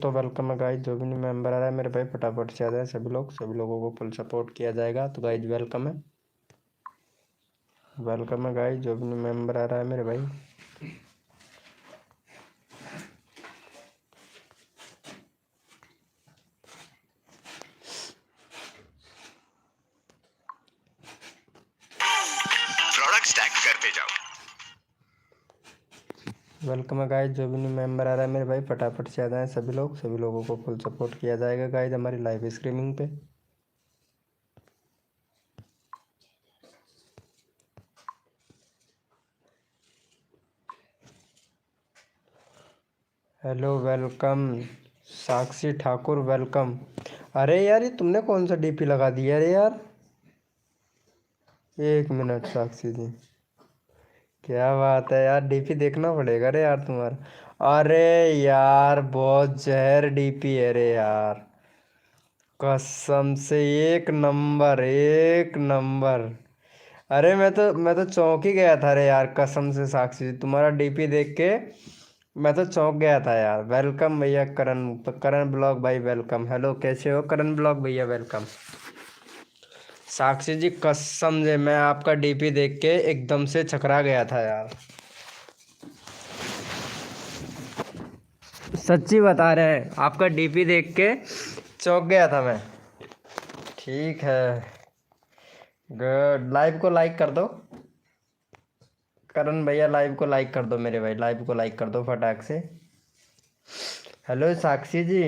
तो वेलकम है गाइज, जो भी न्यू मेंबर आ रहा है मेरे भाई फटाफट से आ जाए। सभी लोगों को फुल सपोर्ट किया जाएगा। तो गाइज वेलकम है गाइज, जो भी न्यू मेंबर आ रहा है मेरे भाई। प्रोडक्ट स्टैक करते जाओ। वेलकम है गाइज, जो भी न्यू मेंबर आ रहा है मेरे भाई फटाफट से आ जाए। सभी लोगों को फुल सपोर्ट किया जाएगा गाइज हमारी लाइव स्ट्रीमिंग पे। हेलो वेलकम साक्षी ठाकुर वेलकम। अरे यार ये तुमने कौन सा डीपी लगा दिया? अरे यार 1 मिनट साक्षी जी, क्या बात है यार, डीपी देखना पड़ेगा रे यार तुम्हारा। अरे यार बहुत जहर डीपी है रे यार, कसम से एक नंबर। अरे मैं तो चौंक ही गया था रे यार, कसम से साक्षी तुम्हारा डीपी देख के मैं तो चौंक गया था यार। वेलकम भैया करण ब्लॉग भाई वेलकम। हेलो कैसे हो करण ब्लॉग भैया वेलकम। साक्षी जी कसम से मैं आपका डीपी देख के एकदम से छकरा गया था यार, सच्ची बता रहे हैं, आपका डीपी देख के चौंक गया था मैं। ठीक है, गुड। लाइव को लाइक कर दो करण भैया, लाइव को लाइक कर दो मेरे भाई, लाइव को लाइक कर दो फटाक से। हेलो साक्षी जी,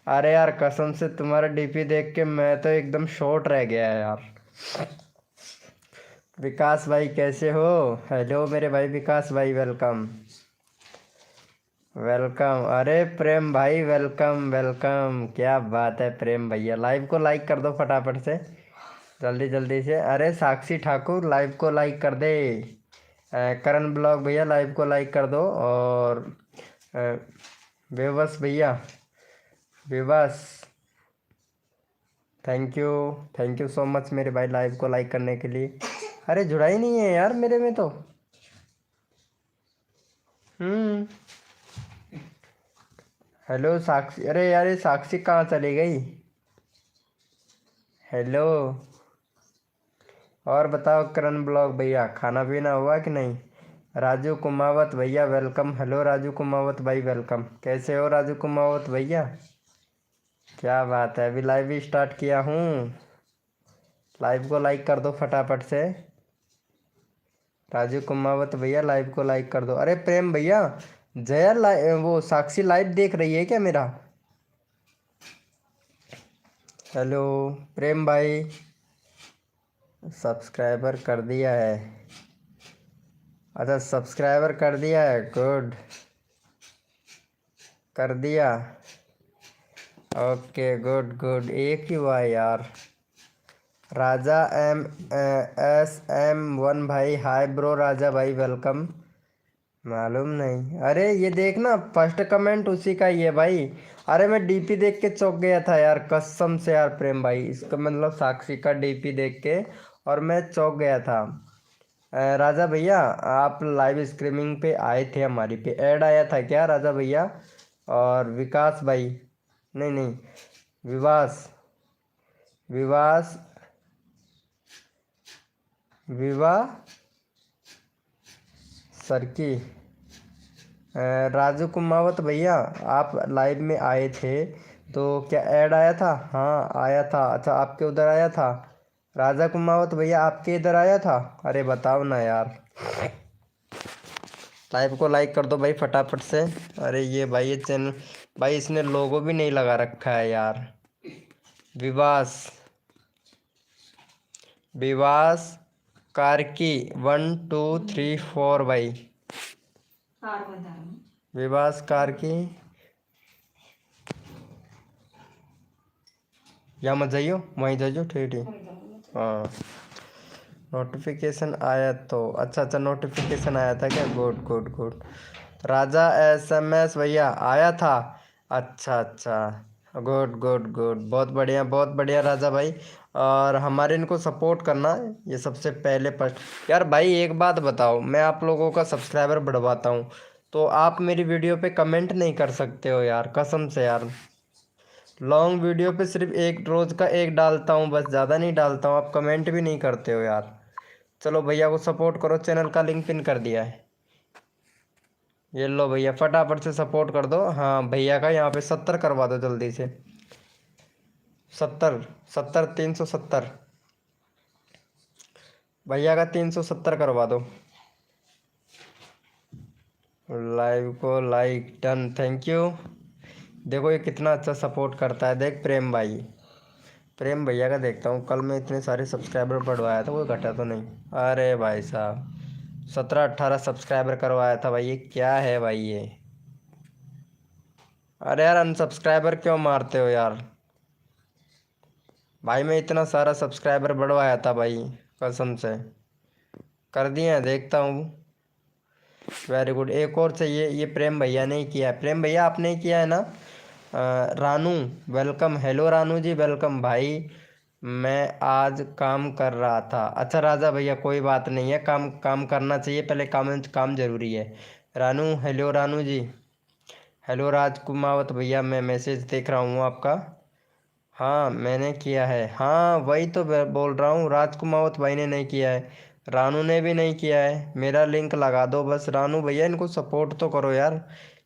अरे यार कसम से तुम्हारा डीपी देख के मैं तो एकदम शॉर्ट रह गया है यार। विकास भाई कैसे हो? हेलो मेरे भाई विकास भाई वेलकम वेलकम। अरे प्रेम भाई वेलकम, क्या बात है प्रेम भैया, लाइव को लाइक कर दो फटाफट से, जल्दी जल्दी से। अरे साक्षी ठाकुर लाइव को लाइक कर दे। करण ब्लॉग भैया लाइव को लाइक कर दो। और बेबस भैया, बेबस थैंक यू सो मच मेरे भाई लाइव को लाइक करने के लिए। अरे जुड़ा ही नहीं है यार मेरे में तो। हेलो साक्षी, अरे यार ये साक्षी कहाँ चली गई? हेलो, और बताओ करण ब्लॉग भैया खाना पीना हुआ कि नहीं? राजू कुमावत भैया वेलकम। हेलो राजू कुमावत भाई वेलकम, कैसे हो राजू कुमावत भैया? क्या बात है, अभी लाइव भी स्टार्ट किया हूँ। लाइव को लाइक कर दो फटाफट से। राजू कुमावत भैया लाइव को लाइक कर दो। अरे प्रेम भैया, जया वो साक्षी लाइव देख रही है क्या मेरा? हेलो प्रेम भाई, सब्सक्राइबर कर दिया है? अच्छा सब्सक्राइबर कर दिया है, गुड, कर दिया। ओके गुड, एक ही हुआ है यार। राजा SM1 भाई हाय ब्रो, राजा भाई वेलकम। मालूम नहीं, अरे ये देखना फर्स्ट कमेंट उसी का ही है भाई। अरे मैं डीपी देख के चौंक गया था यार, कसम से यार प्रेम भाई, इसका मतलब साक्षी का डीपी देख के और मैं चौंक गया था। राजा भैया आप लाइव स्ट्रीमिंग पे आए थे, हमारी पे ऐड आया था क्या राजा भैया? और विकास भाई, नहीं विवास, विवास विवाह सरकी। राजू कुमावत भैया आप लाइव में आए थे तो क्या ऐड आया था? हाँ आया था। अच्छा आपके उधर आया था? राजा कुमावत भैया आपके इधर आया था? अरे बताओ ना यार, लाइव को लाइक कर दो भाई फटाफट से। अरे ये भाई ये चैनल भाई इसने लोगो भी नहीं लगा रखा है यार। विवास विवास कार्की 1 2 3 4 भाई, विवास कार्की या मत जाइयो, वहीं जाइयो, ठीक ठीक। हाँ नोटिफिकेशन आया तो अच्छा नोटिफिकेशन आया था क्या? गुड। राजा SMS भैया आया था? अच्छा गुड, बहुत बढ़िया राजा भाई। और हमारे इनको सपोर्ट करना, ये सबसे पहले फर्स्ट। यार भाई एक बात बताओ, मैं आप लोगों का सब्सक्राइबर बढ़वाता हूँ, तो आप मेरी वीडियो पे कमेंट नहीं कर सकते हो यार, कसम से यार। लॉन्ग वीडियो पे सिर्फ एक रोज़ का एक डालता हूँ बस, ज़्यादा नहीं डालता हूँ, आप कमेंट भी नहीं करते हो यार। चलो भैया को सपोर्ट करो, चैनल का लिंक पिन कर दिया है। ये लो भैया, फटाफट से सपोर्ट कर दो। हाँ भैया का यहाँ पे 70 करवा दो जल्दी से। 70, 70, 370 भैया का 370 करवा दो। लाइव को लाइक डन, थैंक यू। देखो ये कितना अच्छा सपोर्ट करता है, देख प्रेम भाई। प्रेम भैया का देखता हूँ, कल मैं इतने सारे सब्सक्राइबर बढ़वाया था, कोई घटा तो नहीं। अरे भाई साहब 17-18 सब्सक्राइबर करवाया था भाई, ये क्या है भाई ये। अरे यार अनसब्सक्राइबर क्यों मारते हो यार। भाई मैं इतना सारा सब्सक्राइबर बढ़वाया था भाई, कसम से। कर दिए हैं, देखता हूँ। वेरी गुड, एक और चाहिए। ये प्रेम भैया ने ही किया है। प्रेम भैया आपने ही किया है ना। रानू वेलकम, हेलो रानू जी वेलकम भाई। मैं आज काम कर रहा था। अच्छा राजा भैया कोई बात नहीं है, काम काम करना चाहिए, पहले काम काम जरूरी है। रानू, हेलो रानू जी। हेलो राज कुमावत भैया, मैं मैसेज देख रहा हूँ आपका। हाँ मैंने किया है, हाँ वही तो बोल रहा हूँ, राज कुमावत भाई ने नहीं किया है, रानू ने भी नहीं किया है। मेरा लिंक लगा दो बस। रानू भैया इनको सपोर्ट तो करो यार,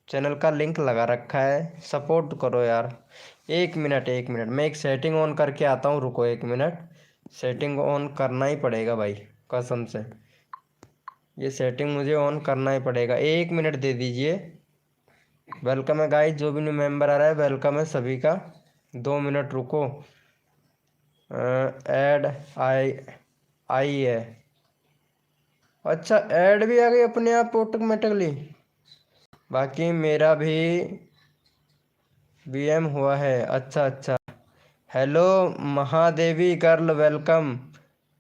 चैनल का लिंक लगा रखा है, सपोर्ट करो यार। एक मिनट, एक मिनट, मैं एक सेटिंग ऑन करके आता हूँ, रुको एक मिनट। सेटिंग ऑन करना ही पड़ेगा भाई, कसम से। ये सेटिंग मुझे ऑन करना ही पड़ेगा, एक मिनट दे दीजिए। वेलकम है गाइस, जो भी न्यू मेंबर आ रहा है वेलकम है सभी का। 2 मिनट रुको। ऐड आई आई है। अच्छा ऐड भी आ गई अपने आप ऑटोमेटिकली। बाकी मेरा भी बीएम हुआ है। अच्छा अच्छा। हेलो महादेवी गर्ल वेलकम,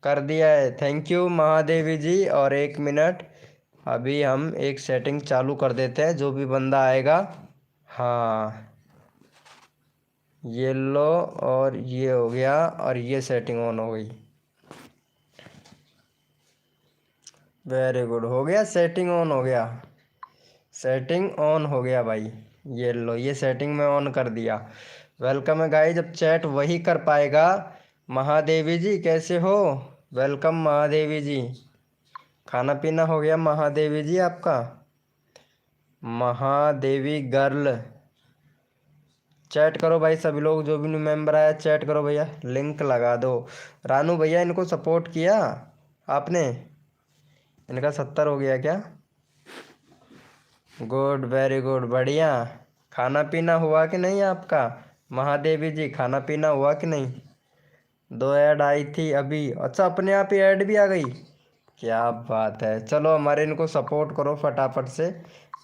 कर दिया है, थैंक यू महादेवी जी। और एक मिनट, अभी हम एक सेटिंग चालू कर देते हैं, जो भी बंदा आएगा। हाँ ये लो, और ये हो गया, और ये सेटिंग ऑन हो गई। वेरी गुड, हो गया, सेटिंग ऑन हो गया। सेटिंग ऑन हो गया भाई। ये लो, ये सेटिंग में ऑन कर दिया। वेलकम है गाइस, जब चैट वही कर पाएगा। महादेवी जी कैसे हो, वेलकम महादेवी जी। खाना पीना हो गया महादेवी जी आपका। महादेवी गर्ल, चैट करो भाई सभी लोग, जो भी न्यू मेंबर आया चैट करो भैया, लिंक लगा दो। रानू भैया इनको सपोर्ट किया आपने, इनका 70 हो गया क्या। गुड, वेरी गुड, बढ़िया। खाना पीना हुआ कि नहीं आपका महादेवी जी, खाना पीना हुआ कि नहीं। 2 ऐड आई थी अभी, अच्छा अपने आप ही ऐड भी आ गई, क्या बात है। चलो हमारे इनको सपोर्ट करो फटाफट से,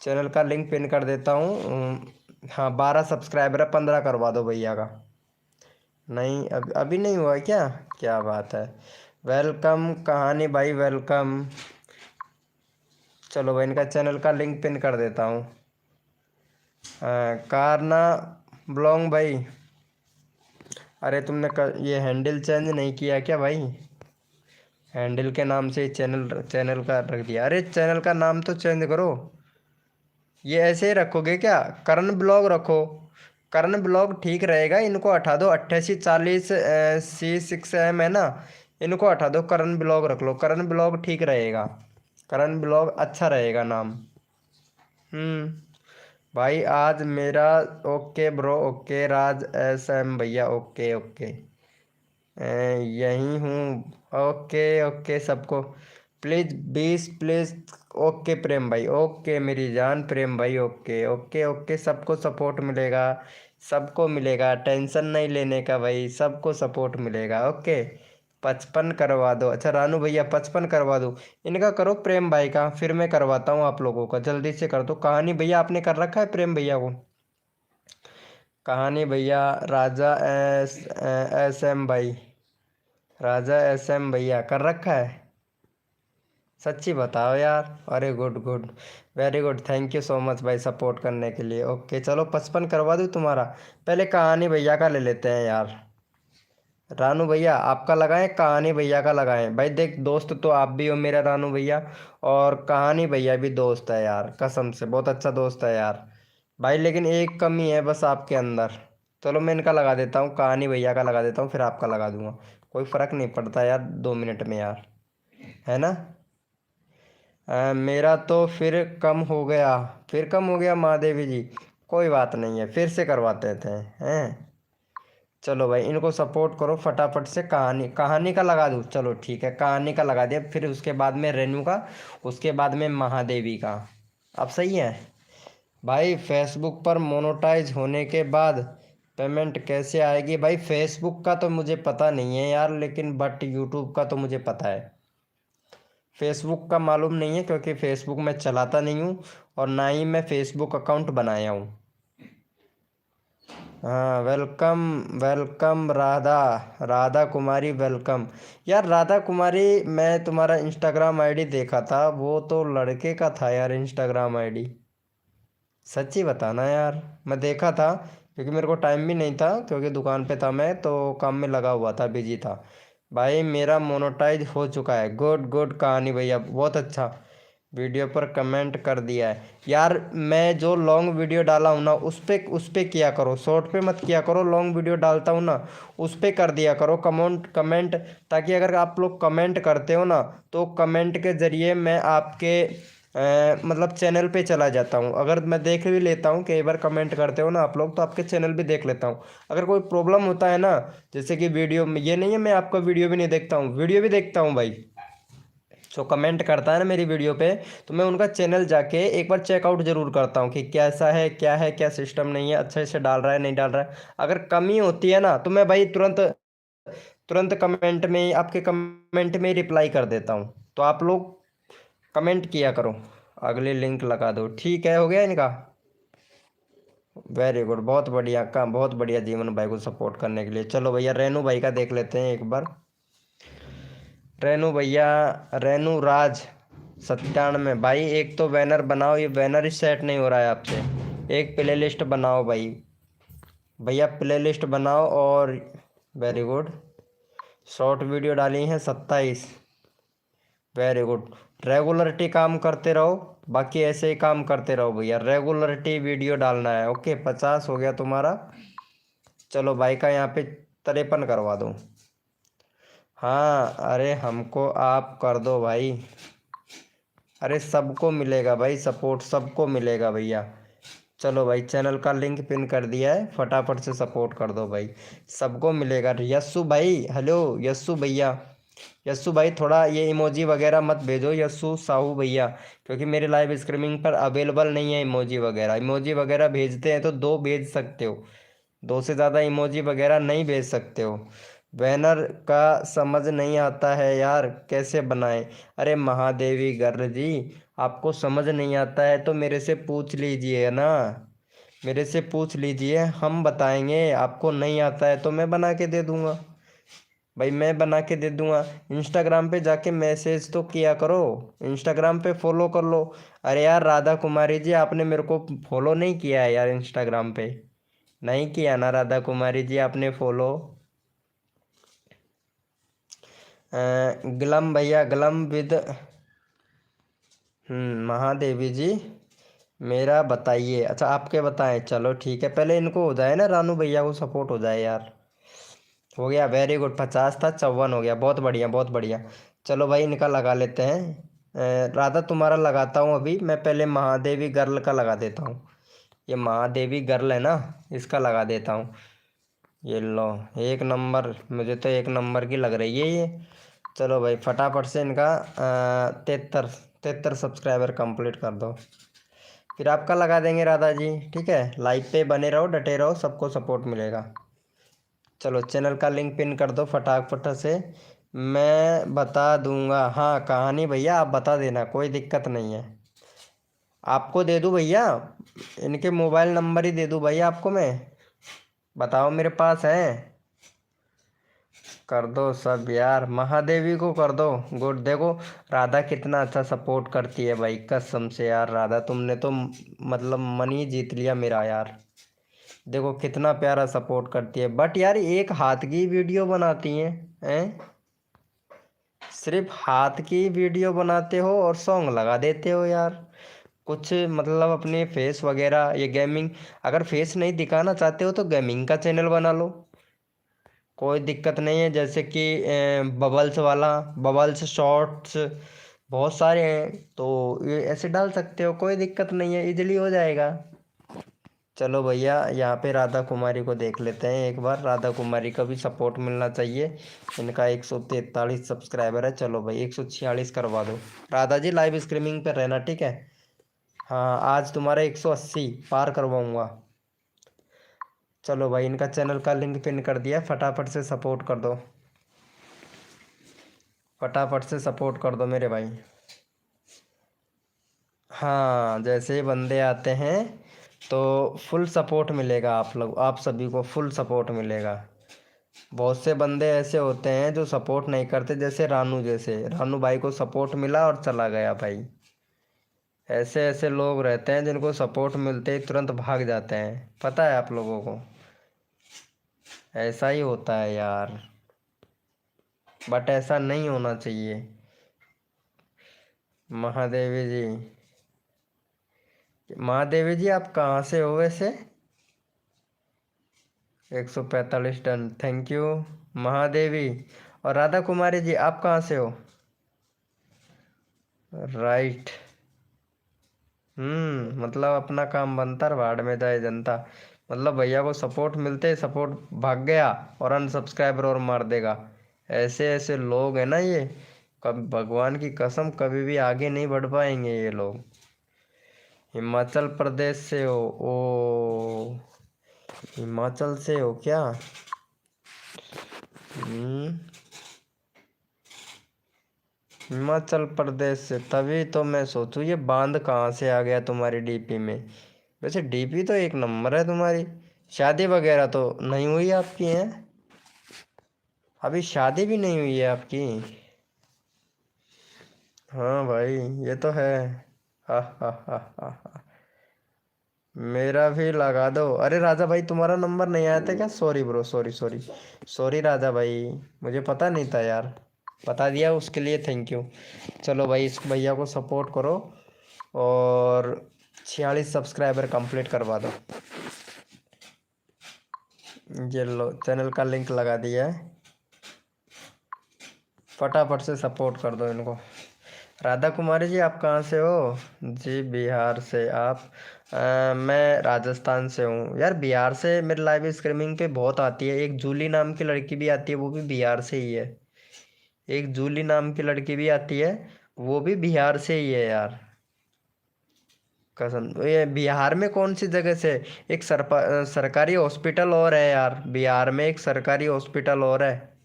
चैनल का लिंक पिन कर देता हूँ। हाँ 12 सब्सक्राइबर है, 15 करवा दो भैया का। नहीं अभी अभी नहीं हुआ क्या, क्या बात है। वेलकम कहानी भाई वेलकम। चलो भाई इनका चैनल का लिंक पिन कर देता हूँ। कारना ब्लॉन्ग भाई, अरे तुमने ये हैंडल चेंज नहीं किया क्या भाई। हैंडल के नाम से चैनल चैनल का रख दिया, अरे चैनल का नाम तो चेंज करो। ये ऐसे ही रखोगे क्या, करण ब्लॉग रखो। करण ब्लॉग ठीक रहेगा, इनको हटा दो। 8840 C6M है ना, इनको हटा दो, करण ब्लॉग रख लो। करण ब्लॉग ठीक रहेगा, करण ब्लॉग अच्छा रहेगा नाम। भाई आज मेरा, ओके ब्रो, ओके राज SM भैया, ओके ओके। यहीं हूँ, ओके ओके सबको। Please 20 please. ओके प्रेम भाई, ओके मेरी जान प्रेम भाई, ओके ओके ओके, सबको सपोर्ट मिलेगा, सबको मिलेगा, टेंशन नहीं लेने का भाई, सबको सपोर्ट मिलेगा। ओके 55 करवा दो। अच्छा रानू भैया 55 करवा दो, इनका करो प्रेम भाई का, फिर मैं करवाता हूँ आप लोगों का, जल्दी से कर दो। कहानी भैया आपने कर रखा है प्रेम भैया को। कहानी भैया, राजा SM भाई, राजा SM भैया कर रखा है, सच्ची बताओ यार। अरे good good, very good, thank you so much भाई सपोर्ट करने के लिए। ओके चलो 55 करवा दूँ तुम्हारा। पहले कहानी भैया का ले लेते हैं यार। रानू भैया आपका लगाएं, कहानी भैया का लगाएं। भाई देख, दोस्त तो आप भी हो मेरा रानू भैया, और कहानी भैया भी दोस्त है यार, कसम से बहुत अच्छा दोस्त है यार भाई। लेकिन एक कमी है बस आपके अंदर। चलो मैं इनका लगा देता हूँ, कहानी भैया का लगा देता हूँ, फिर आपका लगा दूंगा। कोई फर्क नहीं पड़ता यार, 2 मिनट में यार, है ना। मेरा तो फिर कम हो गया, फिर कम हो गया महादेवी जी। कोई बात नहीं है, फिर से करवाते थे हैं। चलो भाई इनको सपोर्ट करो फटाफट से। कहानी कहानी का लगा दूँ, चलो ठीक है, कहानी का लगा दिया। फिर उसके बाद में रेनू का, उसके बाद में महादेवी का। अब सही है भाई। फेसबुक पर मोनेटाइज होने के बाद पेमेंट कैसे आएगी? भाई फेसबुक का तो मुझे पता नहीं है यार, लेकिन बट यूट्यूब का तो मुझे पता है। फेसबुक का मालूम नहीं है, क्योंकि फेसबुक मैं चलाता नहीं हूँ, और ना ही मैं फेसबुक अकाउंट बनाया हूँ। हाँ welcome, welcome Radha, Radha Kumari welcome. यार राधा कुमारी, मैं तुम्हारा इंस्टाग्राम आईडी देखा था, वो तो लड़के का था यार इंस्टाग्राम आईडी। सच्ची बताना यार। मैं देखा था, क्योंकि मेरे को टाइम भी नहीं था, क्योंकि दुकान पे था मैं, तो काम में लगा हुआ था, बिजी था। भाई मेरा मोनेटाइज हो चुका है। गुड गुड कहानी भैया, बहुत अच्छा। वीडियो पर कमेंट कर दिया है यार। मैं जो लॉन्ग वीडियो डाला हूँ ना, उस पे किया करो, शॉर्ट पे मत किया करो। लॉन्ग वीडियो डालता हूँ ना, उस पे कर दिया करो कमेंट कमेंट। ताकि अगर आप लोग कमेंट करते हो ना, तो कमेंट के ज़रिए मैं आपके मतलब चैनल पे चला जाता हूँ। अगर मैं देख भी लेता हूँ, कई बार कमेंट करते हो ना आप लोग, तो आपके चैनल भी देख लेता हूँ। अगर कोई प्रॉब्लम होता है ना, जैसे कि वीडियो में, ये नहीं है मैं आपका वीडियो भी नहीं देखता हूँ, वीडियो भी देखता हूँ भाई। जो कमेंट करता है ना मेरी वीडियो पे, तो मैं उनका चैनल जाके एक बार चेकआउट जरूर करता हूँ कि कैसा है, क्या है, क्या सिस्टम नहीं है, अच्छे से डाल रहा है नहीं डाल रहा है। अगर कमी होती है ना, तो मैं भाई तुरंत तुरंत कमेंट में, आपके कमेंट में रिप्लाई कर देता हूँ। तो आप लोग कमेंट किया करो। अगली लिंक लगा दो, ठीक है, हो गया इनका। वेरी गुड, बहुत बढ़िया काम, बहुत बढ़िया जीवन भाई को सपोर्ट करने के लिए। चलो भैया रेनू भाई का देख लेते हैं एक बार। रेनू भैया, रेनू राज 97 भाई। एक तो बैनर बनाओ, ये बैनर ही सेट नहीं हो रहा है आपसे। एक प्ले लिस्ट बनाओ भाई, भैया प्ले लिस्ट बनाओ। और वेरी गुड, शॉर्ट वीडियो डाली हैं 27। वेरी गुड, रेगुलरिटी काम करते रहो, बाकी ऐसे ही काम करते रहो भैया, रेगुलरिटी वीडियो डालना है। ओके 50 हो गया तुम्हारा। चलो भाई का यहाँ पे 53 करवा दो। हाँ अरे हमको आप कर दो भाई। अरे सबको मिलेगा भाई सपोर्ट, सबको मिलेगा भैया। चलो भाई चैनल का लिंक पिन कर दिया है, फटाफट से सपोर्ट कर दो भाई, सबको मिलेगा। यस्सु भाई, हेलो यस्सु भैया। यस्सु भाई थोड़ा ये इमोजी वगैरह मत भेजो यस्सु साहू भैया, क्योंकि मेरे लाइव स्ट्रीमिंग पर अवेलेबल नहीं है इमोजी वगैरह। इमोजी वगैरह भेजते हैं तो 2 भेज सकते हो, 2 से ज़्यादा इमोजी वगैरह नहीं भेज सकते हो। बैनर का समझ नहीं आता है यार, कैसे बनाएं? अरे महादेवी गर्ल जी, आपको समझ नहीं आता है तो मेरे से पूछ लीजिए ना, मेरे से पूछ लीजिए, हम बताएंगे। आपको नहीं आता है तो मैं बना के दे दूंगा भाई, मैं बना के दे दूंगा। इंस्टाग्राम पे जाके मैसेज तो किया करो, इंस्टाग्राम पे फॉलो कर लो। अरे यार राधा कुमारी जी, आपने मेरे को फॉलो नहीं किया है यार इंस्टाग्राम पे, नहीं किया ना राधा कुमारी जी आपने फॉलो। गलम भैया, गलम विद महादेवी जी, मेरा बताइए। अच्छा आपके बताएं, चलो ठीक है, पहले इनको हो जाए ना, रानू भैया को सपोर्ट हो जाए यार। हो गया, वेरी गुड, 50 था 54 हो गया, बहुत बढ़िया बहुत बढ़िया। चलो भाई इनका लगा लेते हैं। राधा तुम्हारा लगाता हूँ अभी मैं, पहले महादेवी गर्ल का लगा देता हूँ। ये महादेवी गर्ल है ना, इसका लगा देता हूँ। ये लो, एक नंबर, मुझे तो एक नंबर की लग रही है ये। चलो भाई फटाफट से इनका 73 सब्सक्राइबर कंप्लीट कर दो, फिर आपका लगा देंगे राधा जी। ठीक है, लाइव पे बने रहो, डटे रहो, सबको सपोर्ट मिलेगा। चलो चैनल का लिंक पिन कर दो फटाफट से, मैं बता दूंगा। हाँ कहानी भैया आप बता देना, कोई दिक्कत नहीं है। आपको दे दूँ भैया, इनके मोबाइल नंबर ही दे दूँ भैया आपको मैं, बताओ मेरे पास है। कर दो सब यार, महादेवी को कर दो। गुड, देखो राधा कितना अच्छा सपोर्ट करती है भाई, कसम से यार राधा तुमने तो मतलब मन ही जीत लिया मेरा यार। देखो कितना प्यारा सपोर्ट करती है, बट यार एक हाथ की वीडियो बनाती हैं। सिर्फ हाथ की वीडियो बनाते हो और सॉन्ग लगा देते हो यार। कुछ मतलब अपने फेस वगैरह, ये गेमिंग, अगर फेस नहीं दिखाना चाहते हो तो गेमिंग का चैनल बना लो, कोई दिक्कत नहीं है। जैसे कि बबल्स वाला, बबल्स शॉर्ट्स बहुत सारे हैं, तो ये ऐसे डाल सकते हो, कोई दिक्कत नहीं है, इजीली हो जाएगा। चलो भैया, यहाँ पे राधा कुमारी को देख लेते हैं एक बार। राधा कुमारी का भी सपोर्ट मिलना चाहिए। इनका 143 सब्सक्राइबर है। चलो भाई 146 करवा दो। राधा जी लाइव स्ट्रीमिंग पे रहना, ठीक है। हाँ, आज तुम्हारा 180 पार करवाऊंगा। चलो भाई, इनका चैनल का लिंक पिन कर दिया, फटाफट से सपोर्ट कर दो, फटाफट से सपोर्ट कर दो मेरे भाई। हाँ, जैसे ही बंदे आते हैं तो फुल सपोर्ट मिलेगा, आप लोग, आप सभी को फुल सपोर्ट मिलेगा। बहुत से बंदे ऐसे होते हैं जो सपोर्ट नहीं करते, जैसे रानू, जैसे रानू भाई को सपोर्ट मिला और चला गया भाई। ऐसे ऐसे लोग रहते हैं जिनको सपोर्ट मिलते ही तुरंत भाग जाते हैं, पता है आप लोगों को। ऐसा ही होता है यार, बट ऐसा नहीं होना चाहिए। महादेवी जी, महादेवी जी आप कहाँ से हो वैसे? 145 टन, थैंक यू महादेवी। और राधा कुमारी जी आप कहाँ से हो? राइट। मतलब अपना काम बनता है, भाड़ में जाए जनता। मतलब भैया को सपोर्ट मिलते, सपोर्ट भाग गया और अनसब्सक्राइबर और मार देगा। ऐसे ऐसे लोग हैं ना ये, कब भगवान की कसम कभी भी आगे नहीं बढ़ पाएंगे ये लोग। हिमाचल प्रदेश से हो? ओ, हिमाचल से हो क्या? हम्म, हिमाचल प्रदेश से, तभी तो मैं सोचूं ये बांध कहाँ से आ गया तुम्हारी डीपी में। वैसे डीपी तो एक नंबर है तुम्हारी। शादी वगैरह तो नहीं हुई आपकी है? अभी शादी भी नहीं हुई है आपकी? हाँ भाई, ये तो है। हा हा हा हा हा। मेरा भी लगा दो। अरे राजा भाई, तुम्हारा नंबर नहीं आया था क्या? Sorry bro, sorry sorry sorry Raja भाई, मुझे पता नहीं था यार। बता दिया उसके लिए थैंक यू। चलो भाई, इस भैया को सपोर्ट करो और 46 सब्सक्राइबर कंप्लीट करवा दो। ये लो, चैनल का लिंक लगा दिया है, फटाफट से सपोर्ट कर दो इनको। राधा कुमारी जी आप कहाँ से हो? जी बिहार से। आप मैं राजस्थान से हूँ यार। बिहार से मेरे लाइव स्ट्रीमिंग पे बहुत आती है, एक जूली नाम की लड़की भी आती है, वो भी बिहार से ही है। एक जूली नाम की लड़की भी आती है, वो भी बिहार से ही है यार। कसम, ये बिहार में कौन सी जगह से? एक सरकारी हॉस्पिटल और है यार, बिहार में एक सरकारी हॉस्पिटल और है।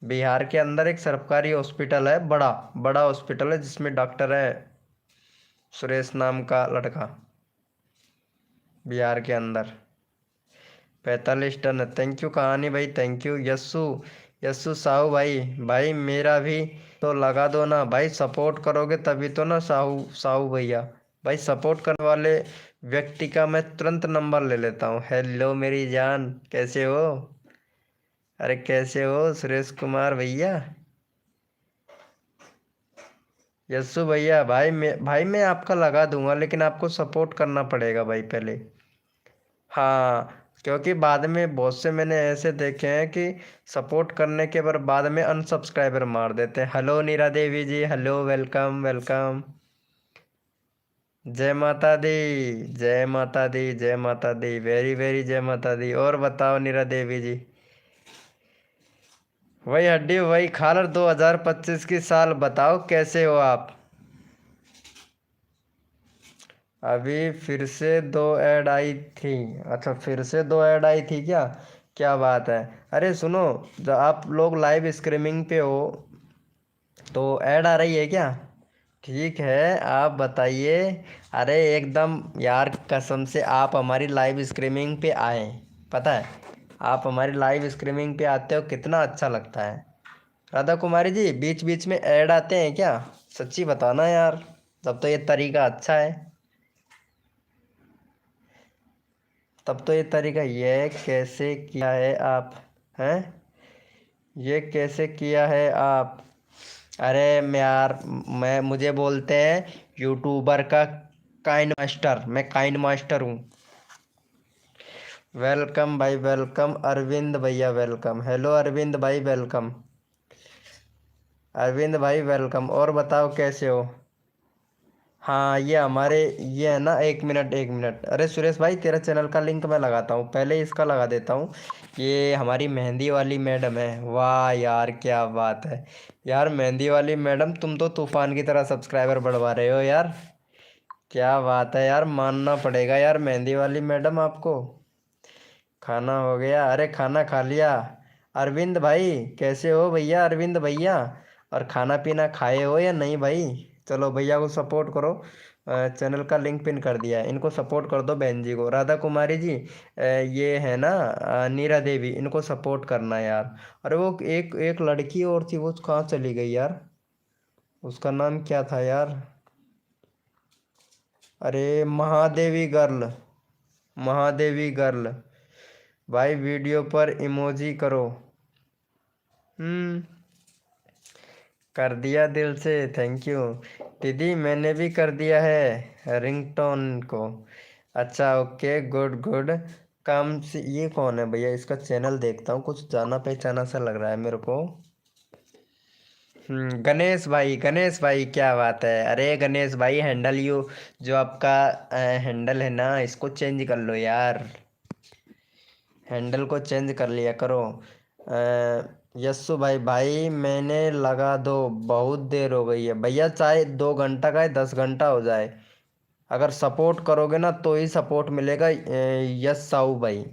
बिहार के अंदर एक सरकारी हॉस्पिटल है, बड़ा बड़ा हॉस्पिटल है, जिसमें डॉक्टर है सुरेश नाम का लड़का, बिहार के अंदर। 45 टन, थैंक यू कहानी भाई, थैंक यू। यस्सु, यस्सु साहू भाई, भाई मेरा भी तो लगा दो ना भाई, सपोर्ट करोगे तभी तो ना साहू साहू भैया। भाई सपोर्ट करने वाले व्यक्ति का मैं तुरंत नंबर ले लेता हूँ। हेलो मेरी जान, कैसे हो? अरे कैसे हो सुरेश कुमार भैया? यस्सु भैया, भाई मैं आपका लगा दूंगा, लेकिन आपको सपोर्ट करना पड़ेगा भाई पहले। हाँ, क्योंकि बाद में बहुत से मैंने ऐसे देखे हैं कि सपोर्ट करने के बाद में अनसब्सक्राइबर मार देते हैं। हेलो नीरा देवी जी, हेलो, वेलकम वेलकम। जय माता दी, जय माता दी, जय माता दी, वेरी वेरी जय माता दी। और बताओ नीरा देवी जी? वही हड्डी वही खालर, 2025 की साल, बताओ कैसे हो आप? अभी फिर से दो ऐड आई थी? अच्छा, फिर से दो ऐड आई थी क्या? क्या बात है। अरे सुनो, जब आप लोग लाइव स्ट्रीमिंग पे हो तो ऐड आ रही है क्या? ठीक है, आप बताइए। अरे एकदम यार, कसम से आप हमारी लाइव स्ट्रीमिंग पे आए, पता है, आप हमारी लाइव स्ट्रीमिंग पे आते हो कितना अच्छा लगता है। राधा कुमारी जी, बीच बीच में ऐड आते हैं क्या? सच्ची बताना यार, तब तो ये तरीका अच्छा है। तब तो ये तरीका, ये कैसे किया है आप हैं, ये कैसे किया है आप। अरे मैं यार, मैं मुझे बोलते हैं यूट्यूबर का काइंड मास्टर, मैं काइंड मास्टर हूँ। वेलकम भाई वेलकम, अरविंद भैया वेलकम, हेलो अरविंद भाई वेलकम, अरविंद भाई वेलकम। और बताओ कैसे हो। हाँ ये हमारे, ये है ना, 1 मिनट 1 मिनट। अरे सुरेश भाई तेरा चैनल का लिंक मैं लगाता हूँ, पहले इसका लगा देता हूँ। ये हमारी मेहंदी वाली मैडम है, वाह यार क्या बात है। यार मेहंदी वाली मैडम, तुम तो तूफान की तरह सब्सक्राइबर बढ़वा रहे हो यार, क्या बात है यार, मानना पड़ेगा यार मेहंदी वाली मैडम आपको। खाना हो गया, अरे खाना खा लिया। अरविंद भाई कैसे हो भैया, अरविंद भैया। और खाना पीना खाए हो या नहीं भाई। चलो भैया को सपोर्ट करो, चैनल का लिंक पिन कर दिया है, इनको सपोर्ट कर दो बहन जी को, राधा कुमारी जी। ये है ना नीरा देवी, इनको सपोर्ट करना यार। अरे वो एक एक लड़की और थी, वो कहाँ चली गई यार, उसका नाम क्या था यार। अरे महादेवी गर्ल, महादेवी गर्ल। भाई वीडियो पर इमोजी करो। हम्म, कर दिया दिल से, थैंक यू। दीदी मैंने भी कर दिया है रिंगटोन को। अच्छा ओके, गुड गुड। काम से, ये कौन है भैया, इसका चैनल देखता हूँ, कुछ जाना पहचाना सा लग रहा है मेरे को। गणेश भाई, गणेश भाई क्या बात है। अरे गणेश भाई हैंडल यू, जो आपका हैंडल है ना, इसको चेंज कर लो यार, हैंडल को चेंज कर लिया करो। यस्सु भाई, भाई मैंने लगा दो, बहुत देर हो गई है भैया, चाहे 2 घंटा का है 10 घंटा हो जाए, अगर सपोर्ट करोगे ना तो ही सपोर्ट मिलेगा। यस साऊ भाई,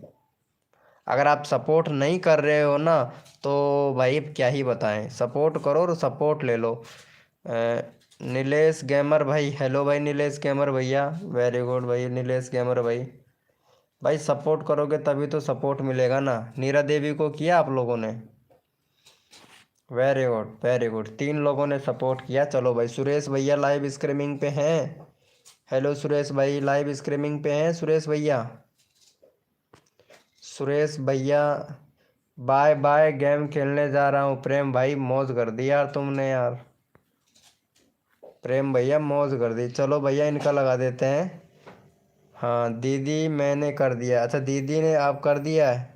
अगर आप सपोर्ट नहीं कर रहे हो ना, तो भाई अब क्या ही बताएं, सपोर्ट करो और सपोर्ट ले लो। नीलेश गेमर भाई, हेलो भाई नीलेश गेमर भैया, वेरी गुड भाई नीलेश गेमर भाई। भाई सपोर्ट करोगे तभी तो सपोर्ट मिलेगा ना। नीरा देवी को किया आप लोगों ने, वेरी गुड वेरी गुड, 3 लोगों ने सपोर्ट किया। चलो भाई, सुरेश भैया लाइव स्ट्रीमिंग पे हैं, हेलो सुरेश भाई, लाइव स्ट्रीमिंग पे हैं सुरेश भैया, सुरेश भैया। बाय बाय, गेम खेलने जा रहा हूँ। प्रेम भाई मौज कर दी यार तुमने यार, प्रेम भैया मौज कर दी। चलो भैया इनका लगा देते हैं। हाँ दीदी मैंने कर दिया, अच्छा दीदी ने आप कर दिया है।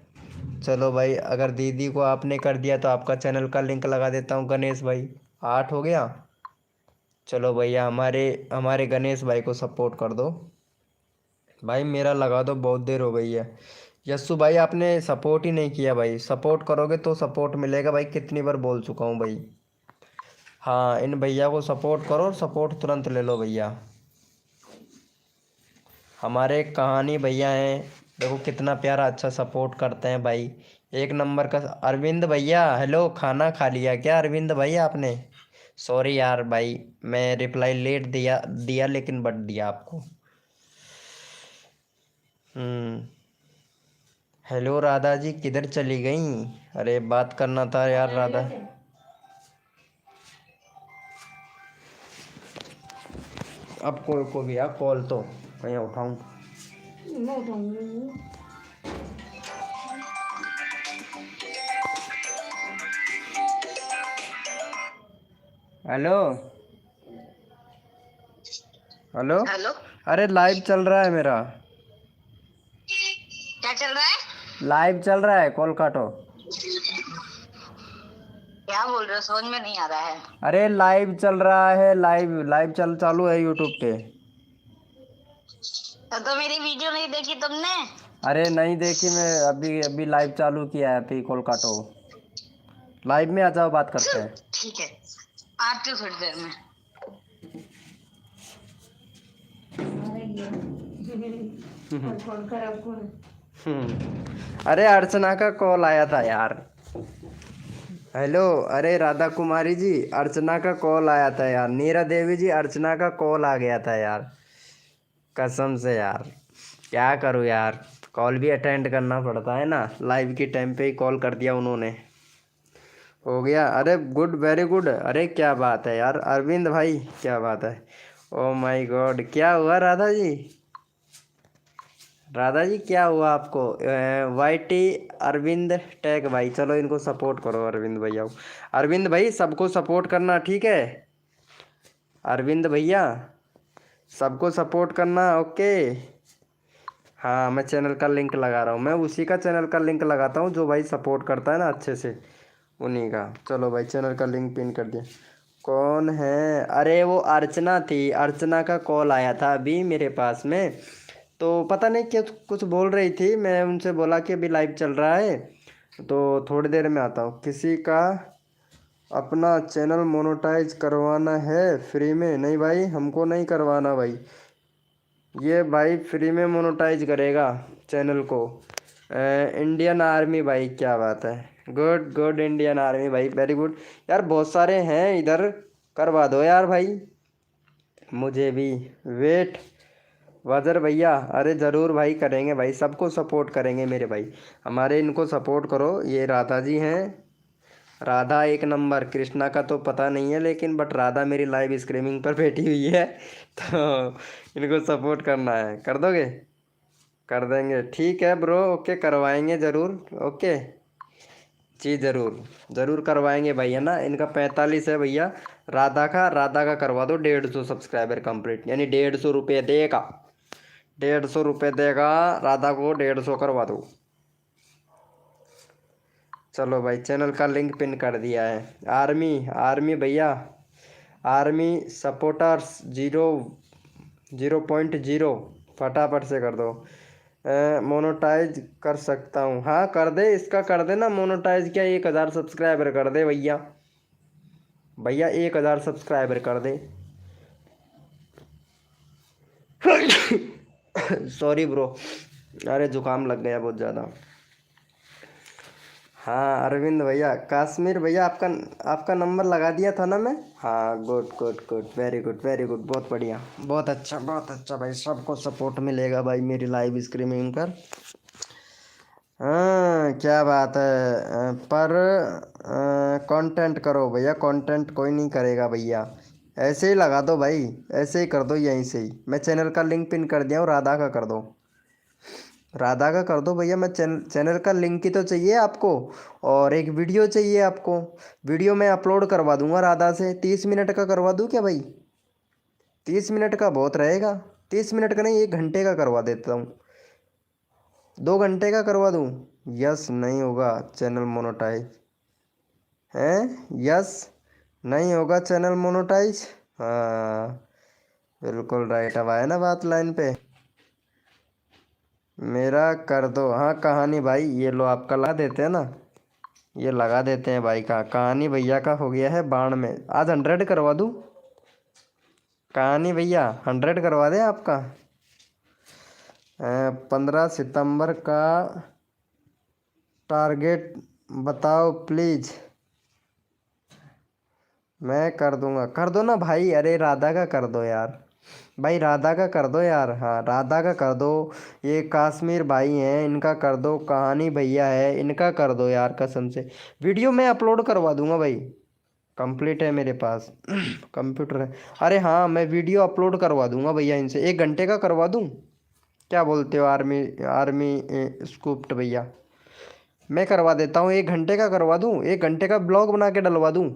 चलो भाई, अगर दीदी को आपने कर दिया तो आपका चैनल का लिंक लगा देता हूँ गणेश भाई। 8 हो गया। चलो भैया हमारे हमारे गणेश भाई को सपोर्ट कर दो भाई, मेरा लगा दो, बहुत देर हो गई है। यस्सु भाई आपने सपोर्ट ही नहीं किया भाई, सपोर्ट करोगे तो सपोर्ट मिलेगा भाई, कितनी बार बोल चुका हूँ भाई। हाँ इन भैया को सपोर्ट करो और सपोर्ट तुरंत ले लो भैया। हमारे कहानी भैया हैं, देखो कितना प्यारा अच्छा सपोर्ट करते हैं भाई, एक नंबर का। अरविंद भैया हेलो, खाना खा लिया क्या अरविंद भाई आपने। सॉरी यार भाई, मैं रिप्लाई लेट दिया दिया लेकिन बट दिया आपको। हम्म, हेलो राधा जी किधर चली गई। अरे बात करना था यार राधा। अब कोई को भी आ कॉल तो मैं उठाऊं। Hello, hello. हेलो, अरे लाइव चल रहा है मेरा, क्या चल रहा है? लाइव चल रहा है, कॉल काटो। क्या बोल रहे हो, समझ में नहीं आ रहा है। अरे लाइव चल रहा है, लाइव लाइव चालू है यूट्यूब पे। तो मेरी वीडियो नहीं देखी तुमने? अरे नहीं देखी मैं, अभी अभी लाइव चालू किया है, अभी कॉल काटो, लाइव में आ जाओ बात करते हैं। ठीक है, आती हूँ थोड़ी देर में। अरे अर्चना का कॉल आया था यार, हेलो। अरे राधा कुमारी जी, अर्चना का कॉल आया था यार, नीरा देवी जी अर्चना का कॉल आ गया था यार, कसम से यार, क्या करूँ यार, कॉल भी अटेंड करना पड़ता है ना, लाइव के टाइम पे ही कॉल कर दिया उन्होंने। हो गया, अरे गुड वेरी गुड, अरे क्या बात है यार अरविंद भाई, क्या बात है। ओ माय गॉड, क्या हुआ राधा जी, राधा जी क्या हुआ आपको? YT अरविंद टैग भाई, चलो इनको सपोर्ट करो अरविंद भैया को। अरविंद भाई सबको सपोर्ट करना, ठीक है? अरविंद भैया सबको सपोर्ट करना, ओके। हाँ मैं चैनल का लिंक लगा रहा हूँ, मैं उसी का चैनल का लिंक लगाता हूँ जो भाई सपोर्ट करता है ना अच्छे से, उन्हीं का। चलो भाई चैनल का लिंक पिन कर दिया। कौन है? अरे वो अर्चना थी, अर्चना का कॉल आया था अभी मेरे पास में, तो पता नहीं क्या कुछ बोल रही थी। मैं उनसे बोला कि अभी लाइव चल रहा है तो थोड़ी देर में आता हूँ। किसी का अपना चैनल मोनेटाइज करवाना है फ्री में? नहीं भाई हमको नहीं करवाना भाई, ये भाई फ्री में मोनेटाइज करेगा चैनल को। इंडियन आर्मी भाई, क्या बात है, गुड गुड इंडियन आर्मी भाई, वेरी गुड। यार बहुत सारे हैं इधर, करवा दो यार भाई मुझे भी। वेट वजर भैया, अरे ज़रूर भाई करेंगे भाई, सबको सपोर्ट करेंगे मेरे भाई, हमारे इनको सपोर्ट करो। ये राधा जी हैं, राधा एक नंबर। कृष्णा का तो पता नहीं है लेकिन बट राधा मेरी लाइव स्ट्रीमिंग पर बैठी हुई है तो इनको सपोर्ट करना है, कर दोगे? कर देंगे, ठीक है ब्रो, ओके करवाएंगे ज़रूर, ओके जी ज़रूर ज़रूर करवाएंगे भाई, है ना। इनका 45 है भैया, राधा का करवा दो 150 सब्सक्राइबर कंप्लीट, यानी 150 रुपये देगा, 150 रुपये देगा राधा को, 150 करवा दो। चलो भाई चैनल का लिंक पिन कर दिया है। आर्मी आर्मी भैया, आर्मी सपोर्टर्स 0.0 फटाफट से कर दो। मोनेटाइज कर सकता हूँ? हाँ कर दे, इसका कर दे ना मोनेटाइज, क्या 1000 सब्सक्राइबर कर दे भैया, भैया 1000 सब्सक्राइबर कर दे सॉरी ब्रो, अरे जुकाम लग गया बहुत ज़्यादा। हाँ अरविंद भैया, काश्मीर भैया आपका आपका नंबर लगा दिया था ना मैं। हाँ good good good, very good very good, बहुत बढ़िया, बहुत अच्छा भाई, सबको सपोर्ट मिलेगा भाई मेरी लाइव स्ट्रीमिंग पर। हाँ क्या बात है, पर कंटेंट करो भैया, कंटेंट कोई नहीं करेगा भैया, ऐसे ही लगा दो भाई, ऐसे ही कर दो यहीं से ही। मैं चैनल का लिंक पिन कर दिया हूँ, राधा का कर दो, राधा का कर दो भैया। मैं चैनल का लिंक ही तो चाहिए आपको, और एक वीडियो चाहिए आपको, वीडियो मैं अपलोड करवा दूंगा राधा से। 30 मिनट का करवा दूँ क्या भाई? 30 मिनट का बहुत रहेगा, 30 मिनट का नहीं 1 घंटे का करवा देता हूँ, 2 घंटे का करवा दूँ। यस नहीं होगा चैनल मोनेटाइज है, यस नहीं होगा चैनल मोनेटाइज। हाँ बिल्कुल राइट, अब आया ना बात लाइन पे। मेरा कर दो, हाँ कहानी भाई, ये लो आपका लगा देते हैं ना, ये लगा देते हैं भाई का। कहानी भैया का हो गया है बाण में, आज 100 करवा दूँ कहानी भैया, 100 करवा दें आपका। 15 सितंबर का टारगेट बताओ प्लीज़, मैं कर दूंगा, कर दो ना भाई। अरे राधा का कर दो यार भाई, राधा का कर दो यार, हाँ राधा का कर दो। ये काश्मीर भाई हैं, इनका कर दो। कहानी भैया है, इनका कर दो यार कसम से। वीडियो मैं अपलोड करवा दूंगा भाई, कंप्लीट है मेरे पास कंप्यूटर है। अरे हाँ मैं वीडियो अपलोड करवा दूंगा भैया इनसे, 1 घंटे का करवा दूँ, क्या बोलते हो? आर्मी आर्मी स्कूप्ड भैया, मैं करवा देता हूँ, 1 घंटे का करवा दूँ, 1 घंटे का ब्लॉग बना के डलवा दूँ,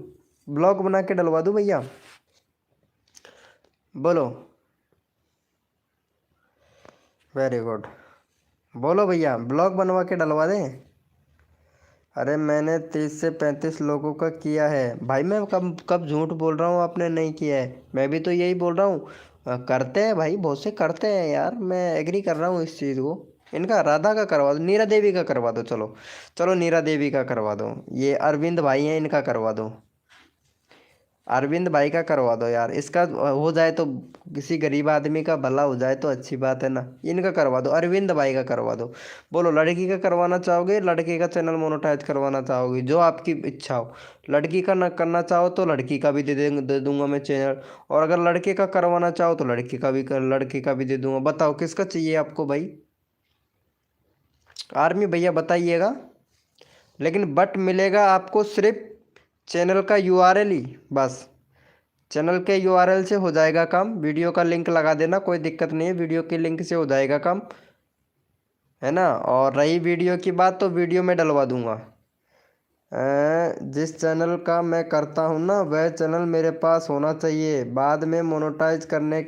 ब्लॉग बना के डलवा दूँ भैया, बोलो। वेरी गुड, बोलो भैया ब्लॉग बनवा के डलवा दें। अरे मैंने 30 से 35 लोगों का किया है भाई, मैं कब कब झूठ बोल रहा हूँ आपने नहीं किया है, मैं भी तो यही बोल रहा हूँ। करते हैं भाई, बहुत से करते हैं यार, मैं एग्री कर रहा हूँ इस चीज़ को। इनका राधा का करवा दो, नीरा देवी का करवा दो, चलो चलो नीरा देवी का करवा दो। ये अरविंद भाई हैं, इनका करवा दो, अरविंद भाई का करवा दो यार, इसका हो जाए तो किसी गरीब आदमी का भला हो जाए तो अच्छी बात है ना। इनका करवा दो, अरविंद भाई का करवा दो। बोलो लड़की का करवाना चाहोगे, लड़के का चैनल मोनेटाइज करवाना चाहोगे, जो आपकी इच्छा हो। लड़की का ना करना चाहो तो लड़की का भी दे दूंगा मैं चैनल, और अगर लड़के का करवाना चाहो तो लड़के का भी दे दूंगा। बताओ किसका चाहिए आपको भाई? आर्मी भैया बताइएगा, लेकिन बट मिलेगा आपको सिर्फ चैनल का URL ही, बस चैनल के URL से हो जाएगा काम। वीडियो का लिंक लगा देना, कोई दिक्कत नहीं है, वीडियो के लिंक से हो जाएगा काम। है ना। और रही वीडियो की बात, तो वीडियो में डलवा दूंगा। जिस चैनल का मैं करता हूँ ना, वह चैनल मेरे पास होना चाहिए। बाद में मोनेटाइज करने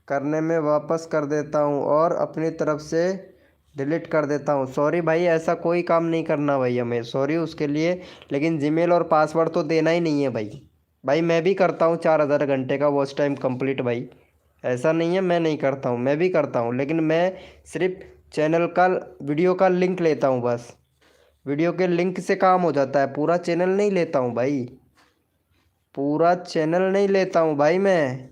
करने में वापस कर देता हूँ और अपनी तरफ से डिलीट कर देता हूँ। सॉरी भाई, ऐसा कोई काम नहीं करना भाई हमें, सॉरी उसके लिए। लेकिन जीमेल और पासवर्ड तो देना ही नहीं है भाई। भाई मैं भी करता हूँ 4,000 घंटे का वॉच टाइम कंप्लीट भाई। ऐसा नहीं है मैं नहीं करता हूँ, मैं भी करता हूँ, लेकिन मैं सिर्फ चैनल का वीडियो का लिंक लेता हूँ बस। वीडियो के लिंक से काम हो जाता है, पूरा चैनल नहीं लेता हूँ भाई। पूरा चैनल नहीं लेता हूँ भाई मैं,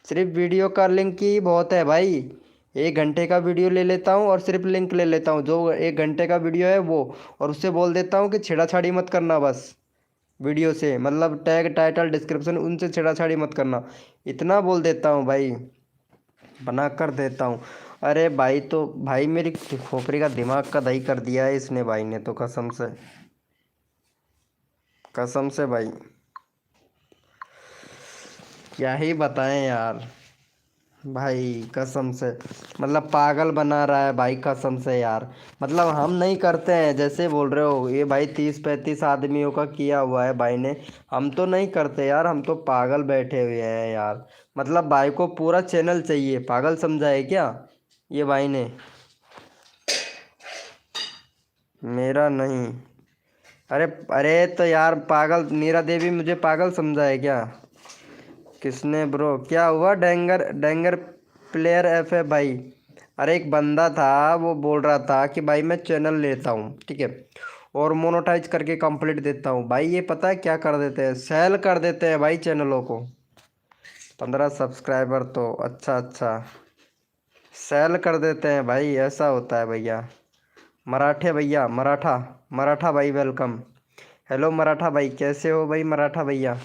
सिर्फ वीडियो का लिंक ही बहुत है भाई। 1 घंटे का वीडियो ले लेता हूँ और सिर्फ लिंक ले लेता हूँ, जो 1 घंटे का वीडियो है वो। और उससे बोल देता हूँ कि छेड़ाछाड़ी मत करना बस वीडियो से, मतलब टैग टाइटल डिस्क्रिप्शन उनसे छेड़ाछाड़ी मत करना, इतना बोल देता हूँ भाई, बना कर देता हूँ। अरे भाई तो भाई मेरी खोपड़ी का दिमाग का दही कर दिया है इसने भाई ने तो, कसम से, कसम से भाई, क्या ही बताएं यार। भाई कसम से, मतलब पागल बना रहा है भाई कसम से यार। मतलब हम नहीं करते हैं जैसे बोल रहे हो, ये भाई 30-35 आदमियों का किया हुआ है भाई ने, हम तो नहीं करते यार, हम तो पागल बैठे हुए हैं यार। मतलब भाई को पूरा चैनल चाहिए, पागल समझा है क्या ये भाई ने, मेरा नहीं। अरे अरे तो यार पागल, नीरा देवी मुझे पागल समझा है क्या? किसने ब्रो, क्या हुआ? डेंगर डेंगर प्लेयर एफ है भाई। अरे एक बंदा था वो बोल रहा था कि भाई मैं चैनल लेता हूँ, ठीक है, और मोनेटाइज करके कंप्लीट देता हूँ भाई। ये पता है क्या कर देते हैं? सेल कर देते हैं भाई चैनलों को। 15 सब्सक्राइबर तो अच्छा अच्छा, सेल कर देते हैं भाई, ऐसा होता है भैया। मराठे भैया, मराठा, मराठा भाई वेलकम। हेलो मराठा भाई, कैसे हो भाई मराठा भैया?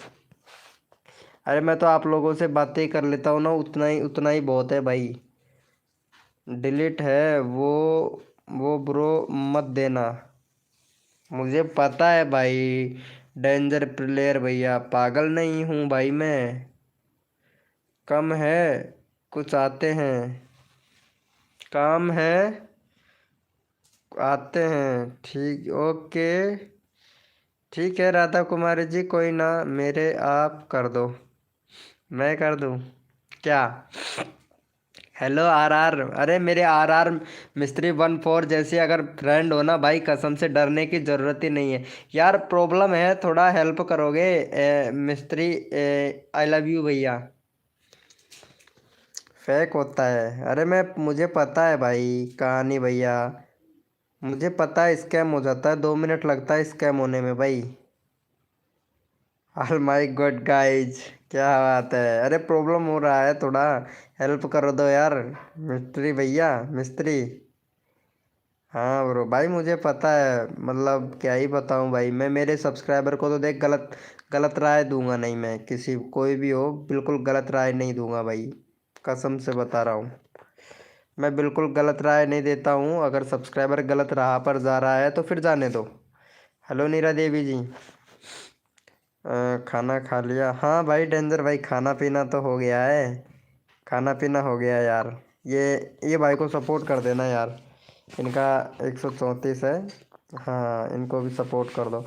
अरे मैं तो आप लोगों से बातें ही कर लेता हूँ ना, उतना ही बहुत है भाई। डिलीट है वो ब्रो, मत देना। मुझे पता है भाई, डेंजर प्लेयर भैया, पागल नहीं हूँ भाई मैं। कम है, कुछ आते हैं, काम है, आते हैं, ठीक ओके। ठीक है राधा कुमारी जी, कोई ना, मेरे आप कर दो, मैं कर दूँ क्या? हेलो आरआर, अरे मेरे आरआर मिस्त्री 14 जैसे अगर फ्रेंड हो ना भाई, कसम से डरने की ज़रूरत ही नहीं है यार। प्रॉब्लम है, थोड़ा हेल्प करोगे मिस्त्री? आई लव यू भैया। फेक होता है, अरे मैं, मुझे पता है भाई कहानी भैया, मुझे पता है स्कैम हो जाता है, 2 मिनट लगता है स्कैम होने में भाई। ऑल माई गुड गाइज, क्या बात है? अरे प्रॉब्लम हो रहा है थोड़ा, हेल्प कर दो यार मिस्त्री भैया, मिस्त्री। हाँ ब्रो भाई मुझे पता है, मतलब क्या ही बताऊँ भाई, मैं मेरे सब्सक्राइबर को तो देख, गलत गलत राय दूंगा नहीं मैं, किसी कोई भी हो बिल्कुल गलत राय नहीं दूंगा भाई, कसम से बता रहा हूँ। मैं बिल्कुल गलत राय नहीं देता हूँ, अगर सब्सक्राइबर गलत राह पर जा रहा है तो फिर जाने दो। हेलो नीरा देवी जी, खाना खा लिया? हाँ भाई डेंजर भाई, खाना पीना तो हो गया है, खाना पीना हो गया यार। ये भाई को सपोर्ट कर देना यार, इनका 134 है। हाँ इनको भी सपोर्ट कर दो,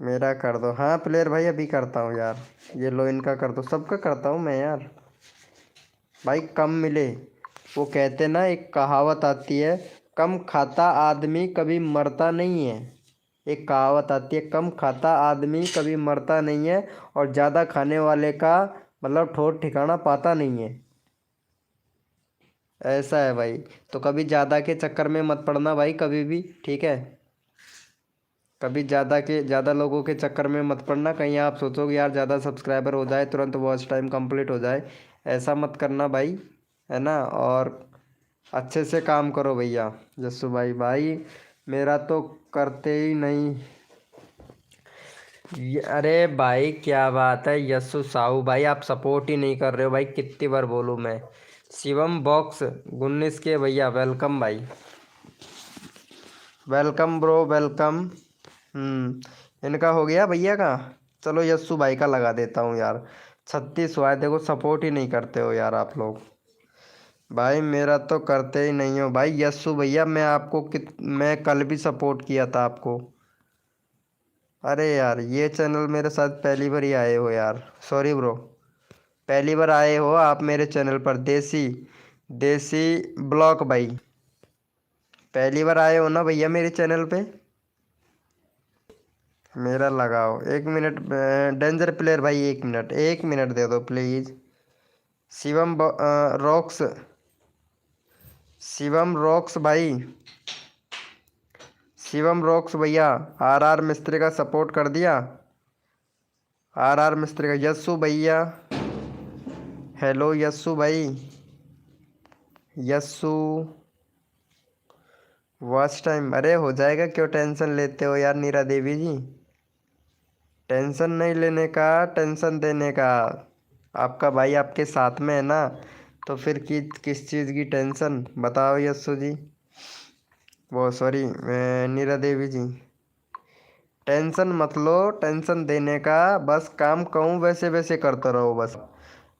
मेरा कर दो। हाँ प्लेयर भाई अभी करता हूँ यार, ये लो इनका कर दो, सबका करता हूँ मैं यार। भाई कम मिले, वो कहते ना, एक कहावत आती है, कम खाता आदमी कभी मरता नहीं है। एक कहावत आती है, कम खाता आदमी कभी मरता नहीं है, और ज़्यादा खाने वाले का मतलब ठोर ठिकाना पाता नहीं है। ऐसा है भाई, तो कभी ज़्यादा के चक्कर में मत पड़ना भाई कभी भी, ठीक है? कभी ज़्यादा लोगों के चक्कर में मत पड़ना, कहीं आप सोचोगे यार ज़्यादा सब्सक्राइबर हो जाए तुरंत वॉच टाइम कंप्लीट हो जाए, ऐसा मत करना भाई, है ना। और अच्छे से काम करो भैया। जस्सू भाई, भाई मेरा तो करते ही नहीं। अरे भाई क्या बात है यस्सु साहू भाई, आप सपोर्ट ही नहीं कर रहे हो भाई, कितनी बार बोलूँ मैं? शिवम बॉक्स 19 के भैया वेलकम भाई, वेलकम ब्रो वेलकम। इनका हो गया भैया का, चलो यस्सु भाई का लगा देता हूँ यार। 36 हुआ है, देखो सपोर्ट ही नहीं करते हो यार आप लोग। भाई मेरा तो करते ही नहीं हो भाई। यस्सु भैया मैं आपको मैं कल भी सपोर्ट किया था आपको। अरे यार ये चैनल मेरे साथ पहली बार ही आए हो यार, सॉरी ब्रो। पहली बार आए हो आप मेरे चैनल पर, देसी देसी ब्लॉक भाई। पहली बार आए हो ना भैया मेरे चैनल पे। मेरा लगाओ 1 मिनट। डेंजर प्लेयर भाई 1 मिनट, 1 मिनट दे दो please. Shivam rocks, Shivam rocks भाई, शिवम रॉक्स भैया। आर मिस्त्री का सपोर्ट कर दिया। आर मिस्त्री का। यस्सु भैया, हेलो यस्सु भाई। यस्सु वॉच टाइम, अरे हो जाएगा, क्यों टेंशन लेते हो यार नीरा देवी जी। टेंशन नहीं लेने का, टेंशन देने का। आपका भाई आपके साथ में है ना, तो फिर किस चीज़ की टेंशन बताओ यस्सु जी। वो सॉरी नीरा देवी जी। टेंशन मत लो, टेंशन देने का बस काम कहूँ वैसे वैसे करते रहो बस।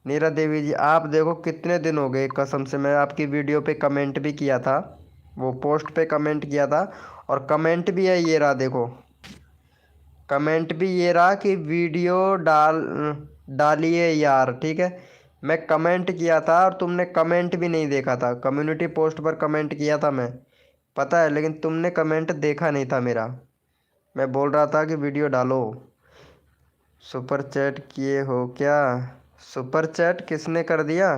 नीरा देवी जी आप देखो कितने दिन हो गए कसम से, मैं आपकी वीडियो पे कमेंट भी किया था, वो पोस्ट पे कमेंट किया था। और कमेंट भी है ये रहा देखो, कमेंट भी ये रहा कि वीडियो डालिए यार, ठीक है। मैं कमेंट किया था और तुमने कमेंट भी नहीं देखा था। कम्युनिटी पोस्ट पर कमेंट किया था मैं, पता है, लेकिन तुमने कमेंट देखा नहीं था मेरा। मैं बोल रहा था कि वीडियो डालो। सुपर चैट किए हो क्या? सुपर चैट किसने कर दिया?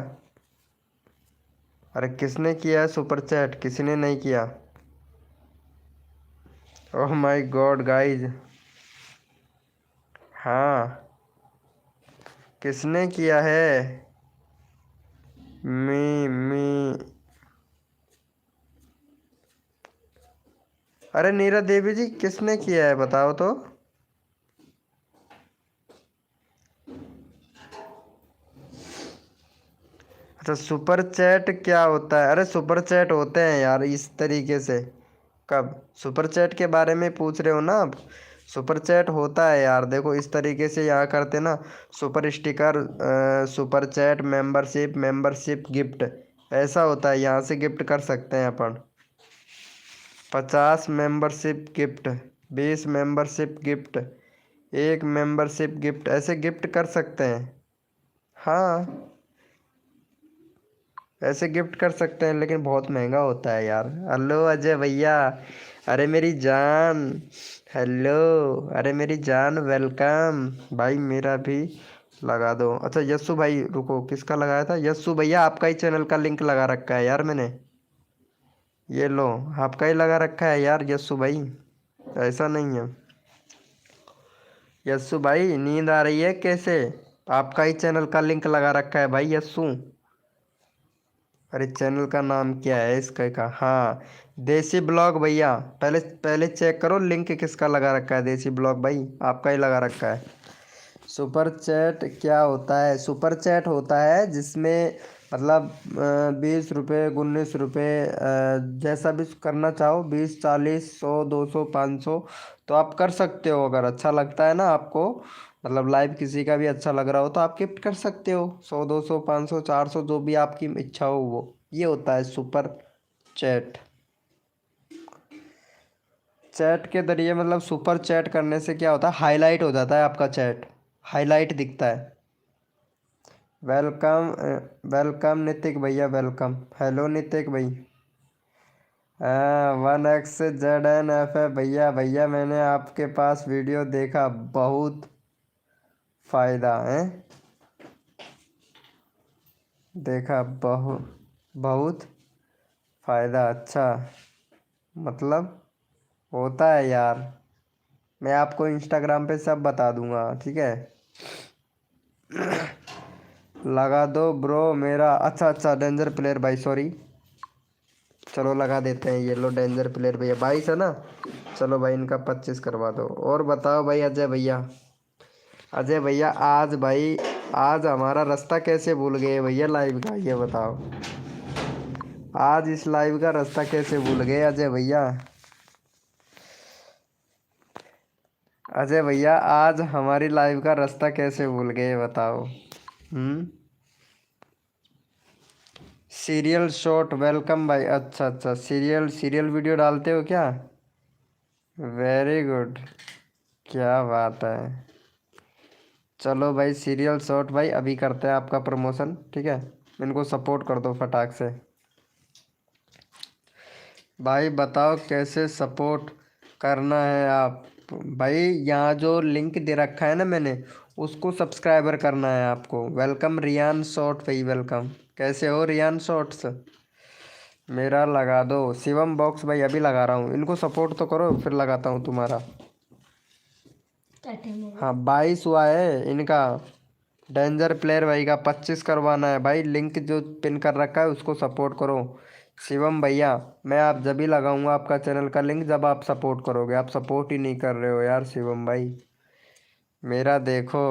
अरे किसने किया है सुपर चैट? किसी ने नहीं किया। ओह माय गॉड गाइज, हाँ किसने किया है? मी अरे नीरा देवी जी किसने किया है बताओ तो। अच्छा सुपर चैट क्या होता है? अरे सुपर चैट होते हैं यार इस तरीके से। कब सुपर चैट के बारे में पूछ रहे हो ना आप? सुपर चैट होता है यार देखो इस तरीके से यहाँ करते ना। Super sticker, super chat, membership, membership gift, ऐसा होता है। यहाँ से गिफ्ट कर सकते हैं अपन। 50 membership gift, 20 membership gift, 1 membership gift, ऐसे गिफ्ट कर सकते हैं। हाँ ऐसे गिफ्ट कर सकते हैं, लेकिन बहुत महंगा होता है यार। हेलो अजय भैया, अरे मेरी जान, हेलो, अरे मेरी जान वेलकम भाई। मेरा भी लगा दो। अच्छा यस्सु भाई रुको, किसका लगाया था? यस्सु भैया आपका ही चैनल का लिंक लगा रखा है यार मैंने, ये लो। आपका ही लगा रखा है यार यस्सु भाई, ऐसा नहीं है। यस्सु भाई नींद आ रही है कैसे? आपका ही चैनल का लिंक लगा रखा है भाई यस्सु। अरे चैनल का नाम क्या है इसका का? हाँ देसी ब्लॉग भैया। पहले पहले चेक करो लिंक किसका लगा रखा है। देसी ब्लॉग भाई आपका ही लगा रखा है। सुपर चैट क्या होता है? सुपर चैट होता है जिसमें मतलब 20 रुपये, 19 रुपये, जैसा भी करना चाहो, 20, 40, 100, 200, 500, तो आप कर सकते हो। अगर अच्छा लगता है ना आपको, मतलब लाइव किसी का भी अच्छा लग रहा हो तो आप गिफ्ट कर सकते हो। 100, 200, 500, 400, जो भी आपकी इच्छा हो वो। ये होता है सुपर चैट। चैट के जरिए मतलब सुपर चैट करने से क्या होता है, हाईलाइट हो जाता है आपका चैट, हाईलाइट दिखता है। वेलकम, वेलकम नितिक भैया वेलकम। हेलो नितिक भाई। 1XZNF है भैया। भैया मैंने आपके पास वीडियो देखा, बहुत फायदा है। देखा बहुत फायदा, अच्छा मतलब होता है यार। मैं आपको इंस्टाग्राम पे सब बता दूंगा, ठीक है। लगा दो ब्रो मेरा। अच्छा अच्छा डेंजर प्लेयर भाई, सॉरी। चलो लगा देते हैं, ये लो डेंजर प्लेयर भैया 22 है ना। चलो भाई इनका 25 करवा दो। और बताओ भाई अजय भैया। अजय भैया आज भाई, आज हमारा रास्ता कैसे भूल गए भैया लाइव का, ये बताओ। आज इस लाइव का रास्ता कैसे भूल गए अजय भैया? अजय भैया आज हमारी लाइव का रास्ता कैसे भूल गए बताओ। हम्म सीरियल शॉर्ट वेलकम भाई। अच्छा अच्छा, सीरियल सीरियल वीडियो डालते हो क्या? वेरी गुड, क्या बात है। चलो भाई, सीरियल शॉर्ट भाई अभी करते हैं आपका प्रमोशन, ठीक है। इनको सपोर्ट कर दो फटाक से। भाई बताओ कैसे सपोर्ट करना है आप। भाई यहाँ जो लिंक दे रखा है ना मैंने, उसको सब्सक्राइबर करना है आपको। वेलकम रियान शॉर्ट भाई, वेलकम। कैसे हो रियान शॉर्ट्स? मेरा लगा दो। शिवम बॉक्स भाई अभी लगा रहा हूँ, इनको सपोर्ट तो करो फिर लगाता हूँ तुम्हारा। हाँ 22 हुआ है इनका। डेंजर प्लेयर भाई का 25 करवाना है भाई। लिंक जो पिन कर रखा है उसको सपोर्ट करो। शिवम भैया, मैं आप जब ही लगाऊंगा आपका चैनल का लिंक जब आप सपोर्ट करोगे। आप सपोर्ट ही नहीं कर रहे हो यार शिवम भाई। मेरा देखो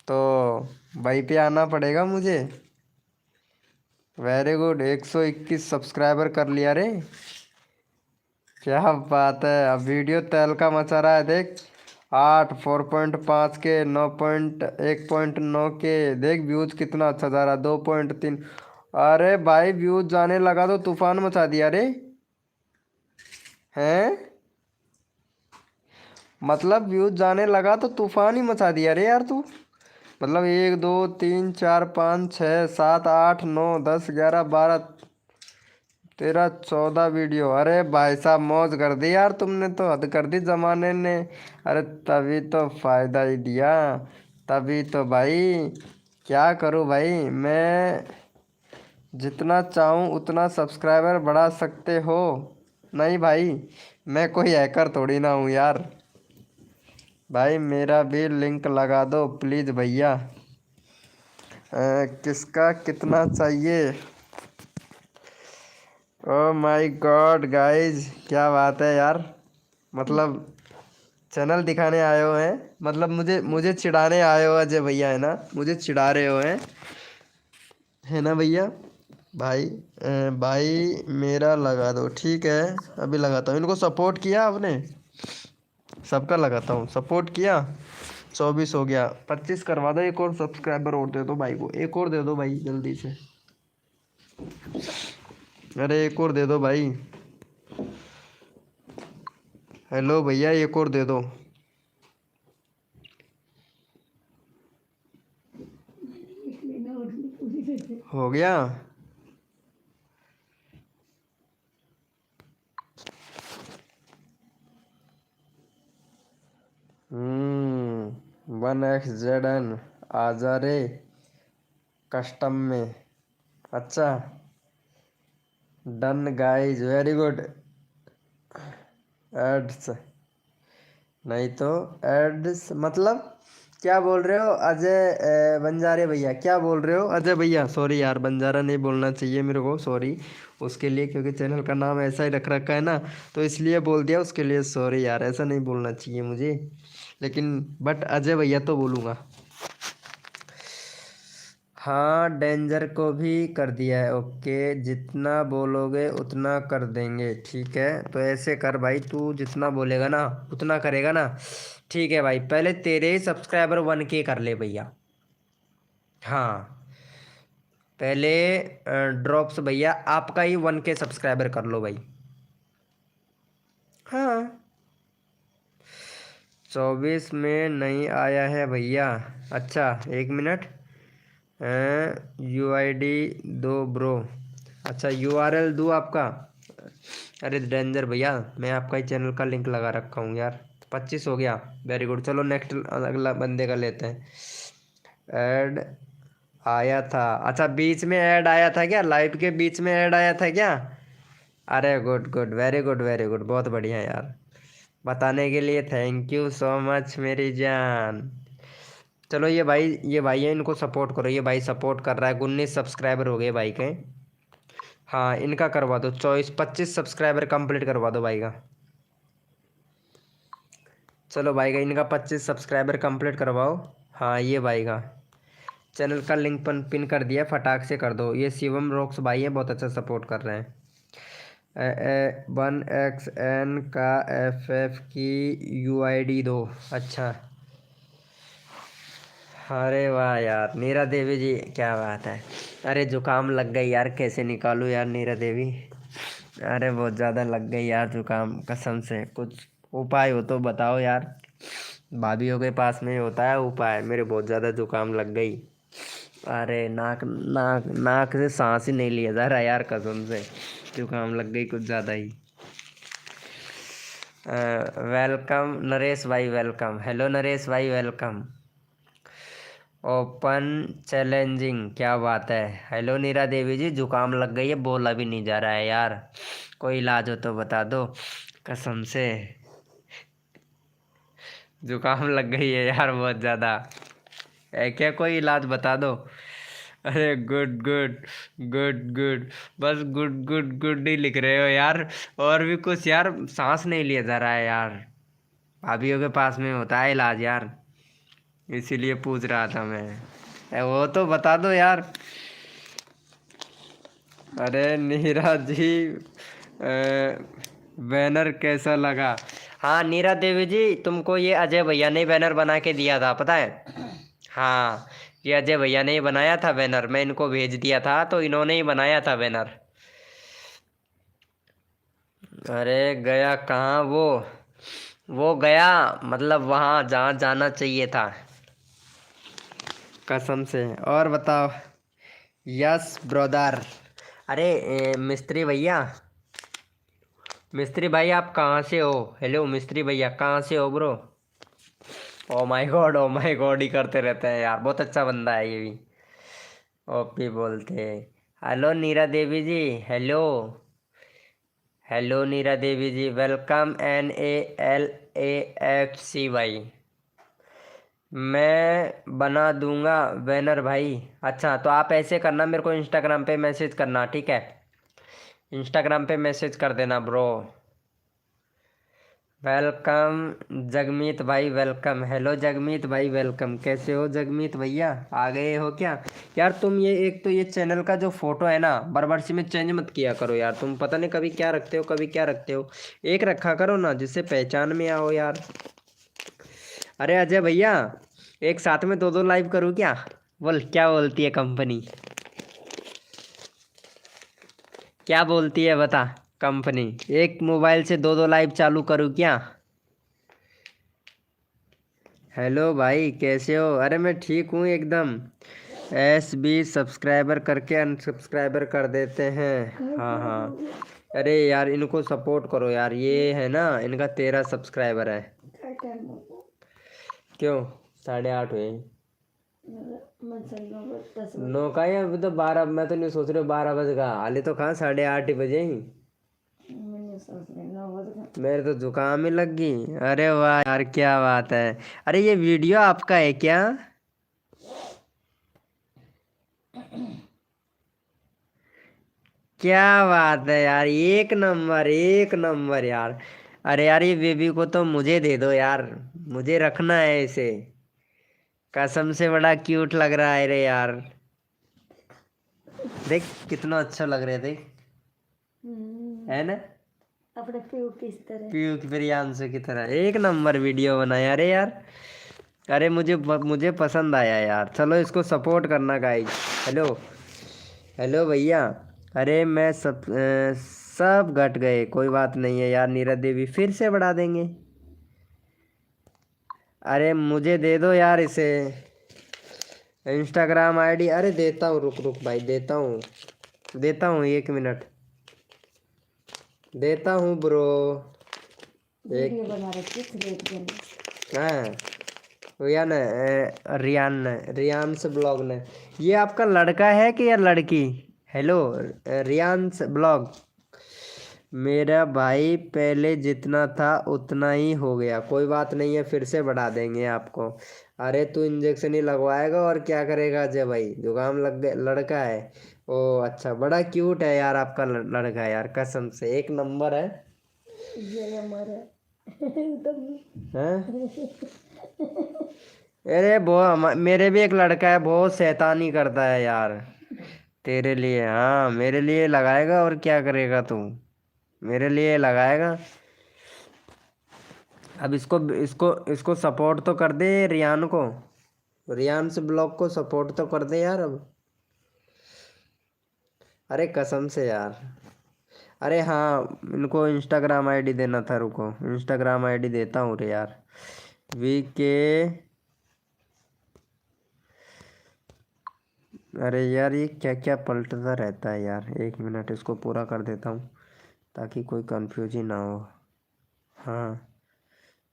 तो भाई पे आना पड़ेगा मुझे। वेरी गुड, 121 सब्सक्राइबर कर लिया रे। क्या बात है। अब वीडियो तहलका मचा रहा है देख। 8 4.5 के, 9.1.9 के। देख व्यूज कितना अच्छा जा रहा है, 2.3। अरे भाई व्यूज जाने लगा तो तूफान मचा दिया रे। हैं? मतलब व्यूज जाने लगा तो तूफान ही मचा दिया रे यार तू। मतलब 1 2 3 4 5 6 7 8 9 10 11 12 13 14 वीडियो। अरे भाई साहब मौज कर दी यार तुमने तो, हद कर दी जमाने ने। अरे तभी तो फायदा ही दिया। तभी तो भाई। क्या करूं भाई मैं। जितना चाहूं उतना सब्सक्राइबर बढ़ा सकते हो। नहीं भाई, मैं कोई हैकर थोड़ी ना हूँ यार। भाई मेरा भी लिंक लगा दो प्लीज़ भैया। किसका कितना चाहिए? ओ माय गॉड गाइस, क्या बात है यार। मतलब चैनल दिखाने आए हो हैं, मतलब मुझे मुझे चिढ़ाने आए हो अजय भैया, है ना? मुझे चिढ़ा रहे हो हैं, है ना भैया? भाई भाई मेरा लगा दो, ठीक है। अभी लगाता हूँ। इनको सपोर्ट किया आपने? सबका लगाता हूँ, सपोर्ट किया। 24 हो गया, 25 करवा दो। एक और सब्सक्राइबर और दे दो भाई को, एक और दे दो भाई जल्दी से। अरे एक और दे दो भाई। हेलो भैया, एक और दे दो। हो गया। 1XZN आजा रे कस्टम में। अच्छा, done guys, very good. Ads नहीं तो एड्स मतलब क्या बोल रहे हो अजय बंजारे भैया? क्या बोल रहे हो अजय भैया? सॉरी यार, बंजारा नहीं बोलना चाहिए मेरे को, सॉरी उसके लिए, क्योंकि चैनल का नाम ऐसा ही रख रखा है ना, तो इसलिए बोल दिया। उसके लिए सॉरी यार, ऐसा नहीं बोलना चाहिए मुझे, लेकिन बट अजय भैया तो बोलूँगा। हाँ डेंजर को भी कर दिया है, ओके। जितना बोलोगे उतना कर देंगे, ठीक है। तो ऐसे कर भाई, तू जितना बोलेगा ना उतना करेगा ना, ठीक है भाई। पहले तेरे ही सब्सक्राइबर 1K कर ले भैया। हाँ पहले ड्रॉप्स भैया आपका ही 1K सब्सक्राइबर कर लो भाई। हाँ 24 में नहीं आया है भैया। अच्छा 1 मिनट, UID दो ब्रो। अच्छा URL दूँ आपका? अरे डेंजर भैया, मैं आपका ही चैनल का लिंक लगा रखा हूँ यार। 25 हो गया, वेरी गुड। चलो नेक्स्ट अगला बंदे का लेते हैं। ऐड आया था? अच्छा बीच में ऐड आया था क्या? लाइव के बीच में ऐड आया था क्या? अरे good good, very good very good, बहुत बढ़िया यार। बताने के लिए थैंक यू सो मच मेरी जान। चलो ये भाई है, इनको सपोर्ट करो। ये भाई सपोर्ट कर रहा है, 19 सब्सक्राइबर हो गए भाई के। हाँ इनका करवा दो 25 सब्सक्राइबर कंप्लीट करवा दो भाई का। चलो भाई का इनका 25 सब्सक्राइबर कंप्लीट करवाओ। हाँ ये भाई का चैनल का लिंक पिन कर दिया, फटाक से कर दो। ये शिवम रॉक्स भाई है, बहुत अच्छा सपोर्ट कर रहे हैं। 1XN का FF की UID दो। अच्छा अरे वाह यार नीरा देवी जी, क्या बात है। अरे जुकाम लग गई यार, कैसे निकालूं यार नीरा देवी। अरे बहुत ज़्यादा लग गई यार जुकाम, कसम से कुछ उपाय हो तो बताओ यार। भाभीयों के पास में ही होता है उपाय, मेरे बहुत ज़्यादा जुकाम लग गई। अरे नाक नाक नाक से सांस ही नहीं लिया जा रहा यार, कसम से जुकाम लग गई कुछ ज़्यादा ही। वेलकम नरेश भाई, वेलकम। हेलो नरेश भाई, वेलकम। ओपन चैलेंजिंग, क्या बात है। हेलो नीरा देवी जी, जुकाम लग गई है, बोला भी नहीं जा रहा है यार, कोई इलाज हो तो बता दो, कसम से जुकाम लग गई है यार बहुत ज़्यादा, है क्या कोई इलाज बता दो। अरे गुड गुड गुड गुड, बस गुड गुड गुड ही लिख रहे हो यार, और भी कुछ यार, सांस नहीं लिया जा रहा है यार। भाभीयों के पास में होता है इलाज यार, इसीलिए पूछ रहा था मैं। वो तो बता दो यार। अरे नीरा जी, बैनर कैसा लगा। हाँ नीरा देवी जी, तुमको ये अजय भैया ने बैनर बना के दिया था, पता है। हाँ, ये अजय भैया ने ही बनाया था बैनर, मैं इनको भेज दिया था तो इन्होंने ही बनाया था बैनर। अरे गया कहाँ वो गया मतलब वहाँ जहाँ जाना चाहिए था, कसम से। और बताओ। Yes brother. अरे मिस्त्री भैया, मिस्त्री भाई आप कहाँ से हो। हेलो मिस्त्री भैया, कहाँ से हो ब्रो। ओ माय गॉड ही करते रहते हैं यार, बहुत अच्छा बंदा है ये भी, ओपी बोलते हैं। हेलो नीरा देवी जी, हेलो। हेलो नीरा देवी जी, वेलकम NALAFC भाई। मैं बना दूंगा बैनर भाई। अच्छा तो आप ऐसे करना, मेरे को इंस्टाग्राम पे मैसेज करना, ठीक है। इंस्टाग्राम पे मैसेज कर देना ब्रो। वेलकम जगमीत भाई, वेलकम। हेलो जगमीत भाई, वेलकम। कैसे हो जगमीत भैया, आ गए हो क्या। यार तुम ये एक तो ये चैनल का जो फोटो है ना, बरबरसी में चेंज मत किया करो यार, तुम पता नहीं कभी क्या रखते हो कभी क्या रखते हो, एक रखा करो ना जिससे पहचान में आओ यार। अरे अजय भैया, एक साथ में दो दो लाइव करूँ क्या, बोल क्या बोलती है कंपनी, क्या बोलती है बता कंपनी, एक मोबाइल से दो दो लाइव चालू करूँ क्या। हेलो भाई कैसे हो। अरे मैं ठीक हूँ एकदम। SB सब्सक्राइबर करके अनसब्सक्राइबर कर देते हैं, हाँ हाँ। अरे यार इनको सपोर्ट करो यार, ये है ना इनका 13 सब्सक्राइबर है। क्यों 8:30 हुए। 9 का ही, अभी तो 12, मैं तो नहीं सोच रहा 12 बज गया, हाले तो कहाँ 8:30 ही बजे ही। मेरे तो जुकाम ही लग गई। अरे वाह यार क्या बात है। अरे ये वीडियो आपका है क्या। क्या बात है यार, एक नंबर एक नंबर यार। अरे यार ये बेबी को तो मुझे दे दो यार, मुझे रखना है इसे, कसम से बड़ा क्यूट लग रहा है रे यार। देख कितना अच्छा लग रहा है, देख है ना, अपने पीयू किस तरह। पीयू की प्रियांशु की तरह एक नंबर वीडियो बनाया अरे यार। अरे मुझे पसंद आया यार, चलो इसको सपोर्ट करना गाइस। हेलो हेलो भैया। अरे मैं सब घट गए, कोई बात नहीं है यार, नीरज देवी फिर से बढ़ा देंगे। अरे मुझे दे दो यार इसे, इंस्टाग्राम ID। अरे देता हूँ, रुक रुक भाई देता हूँ 1 मिनट, देता हूँ ब्रो। वीडियो बना रखी थ्रेड के लिए। हाँ रियान रियांश ब्लॉग ने, ये आपका लड़का है कि या लड़की। Hello Riyansh blog. मेरा भाई पहले जितना था उतना ही हो गया, कोई बात नहीं है फिर से बढ़ा देंगे आपको। अरे तू इंजेक्शन ही लगवाएगा और क्या करेगा अजय भाई, जुकाम लग गया, लड़का है। ओ अच्छा, बड़ा क्यूट है यार आपका लड़का यार, कसम से एक नंबर है। ये हमारा एकदम हैं? अरे मेरे भी एक लड़का है, बहुत शैतानी करता है यार, तेरे लिए, हाँ मेरे लिए लगाएगा और क्या करेगा तू, मेरे लिए लगाएगा। अब इसको इसको इसको सपोर्ट तो कर दे रियान को। रियांश ब्लॉग को सपोर्ट तो कर दे यार अब। अरे कसम से यार। अरे हाँ, इनको इंस्टाग्राम आईडी देना था, रुको इंस्टाग्राम आईडी देता हूँ रे यार। VK, अरे यार ये क्या क्या पलटता रहता है यार, 1 मिनट इसको पूरा कर देता हूँ ताकि कोई कंफ्यूज ही ना हो। हाँ,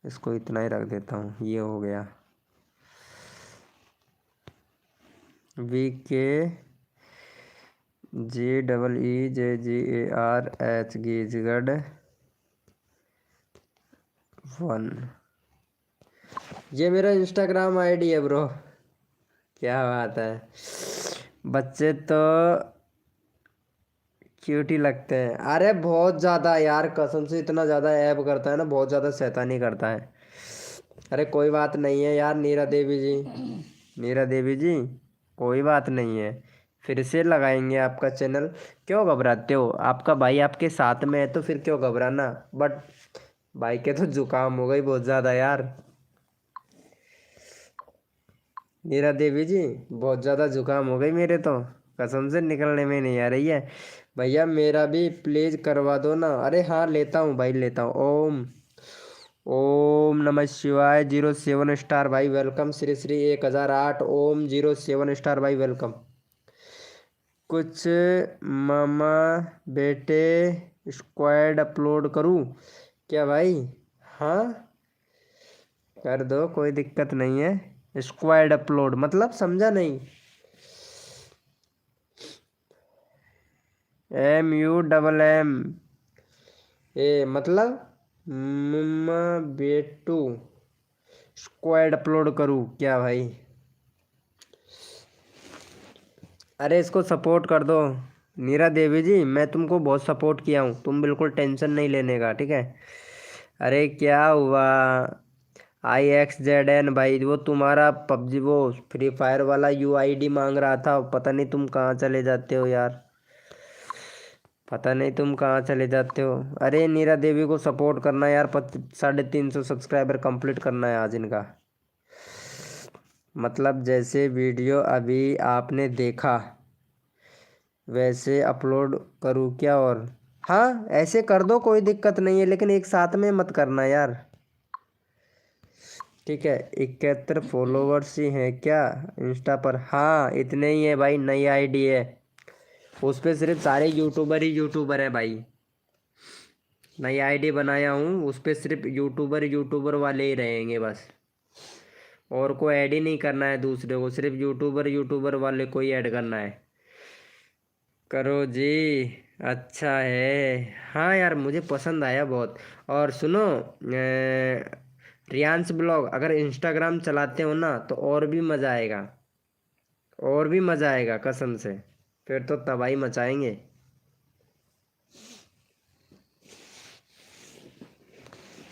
इसको इतना ही रख देता हूँ, ये हो गया। VK GEEJGARH गीजगढ़ 1, ये मेरा इंस्टाग्राम आईडी है ब्रो। क्या बात है, बच्चे तो क्यूट ही लगते हैं। अरे बहुत ज़्यादा यार, कसम से इतना ज़्यादा ऐब करता है ना, बहुत ज़्यादा शैतानी करता है। अरे कोई बात नहीं है यार नीरा देवी जी, नीरा देवी जी कोई बात नहीं है, फिर से लगाएंगे आपका चैनल। क्यों घबराते हो, आपका भाई आपके साथ में है तो फिर क्यों घबराना। बट भाई के तो जुकाम हो गई बहुत ज़्यादा यार। नीरा देवी जी बहुत ज़्यादा जुकाम हो गई मेरे तो, कसम से निकलने में नहीं आ रही है। भैया मेरा भी प्लीज़ करवा दो ना। अरे हाँ लेता हूँ भाई, लेता हूँ। ओम ओम नमः शिवाय 07 स्टार भाई वेलकम। श्री श्री 1008 ओम 07 स्टार भाई वेलकम। कुछ मामा बेटे स्क्वाड अपलोड करूँ क्या भाई। हाँ कर दो, कोई दिक्कत नहीं है। स्क्वाड अपलोड मतलब समझा नहीं। MUMM ए मतलब मम्मा बेटू स्क्वाड अपलोड करूँ क्या भाई। अरे इसको सपोर्ट कर दो नीरा देवी जी, मैं तुमको बहुत सपोर्ट किया हूँ, तुम बिल्कुल टेंशन नहीं लेने का, ठीक है। अरे क्या हुआ IXZN भाई, वो तुम्हारा पबजी वो फ्री फायर वाला UID मांग रहा था, पता नहीं तुम कहाँ चले जाते हो यार, पता नहीं तुम कहाँ चले जाते हो। अरे नीरा देवी को सपोर्ट करना यार, 350 सब्सक्राइबर कंप्लीट करना है आज इनका। मतलब जैसे वीडियो अभी आपने देखा वैसे अपलोड करूँ क्या। और हाँ ऐसे कर दो, कोई दिक्कत नहीं है, लेकिन एक साथ में मत करना यार, ठीक है। 71 फॉलोवर्स ही हैं क्या इंस्टा पर। हाँ इतने ही है भाई, नई आईडी है, उस पर सिर्फ सारे यूट्यूबर ही यूट्यूबर हैं भाई। नई आईडी बनाया हूँ, उस पर सिर्फ यूट्यूबर वाले ही रहेंगे बस, और कोई ऐड ही नहीं करना है दूसरे को, सिर्फ यूट्यूबर वाले को ही ऐड करना है। करो जी, अच्छा है। हाँ यार मुझे पसंद आया बहुत। और सुनो रियांश ब्लॉग अगर इंस्टाग्राम चलाते हो ना तो और भी मज़ा आएगा, और भी मज़ा आएगा कसम से, फिर तो तबाही मचाएंगे।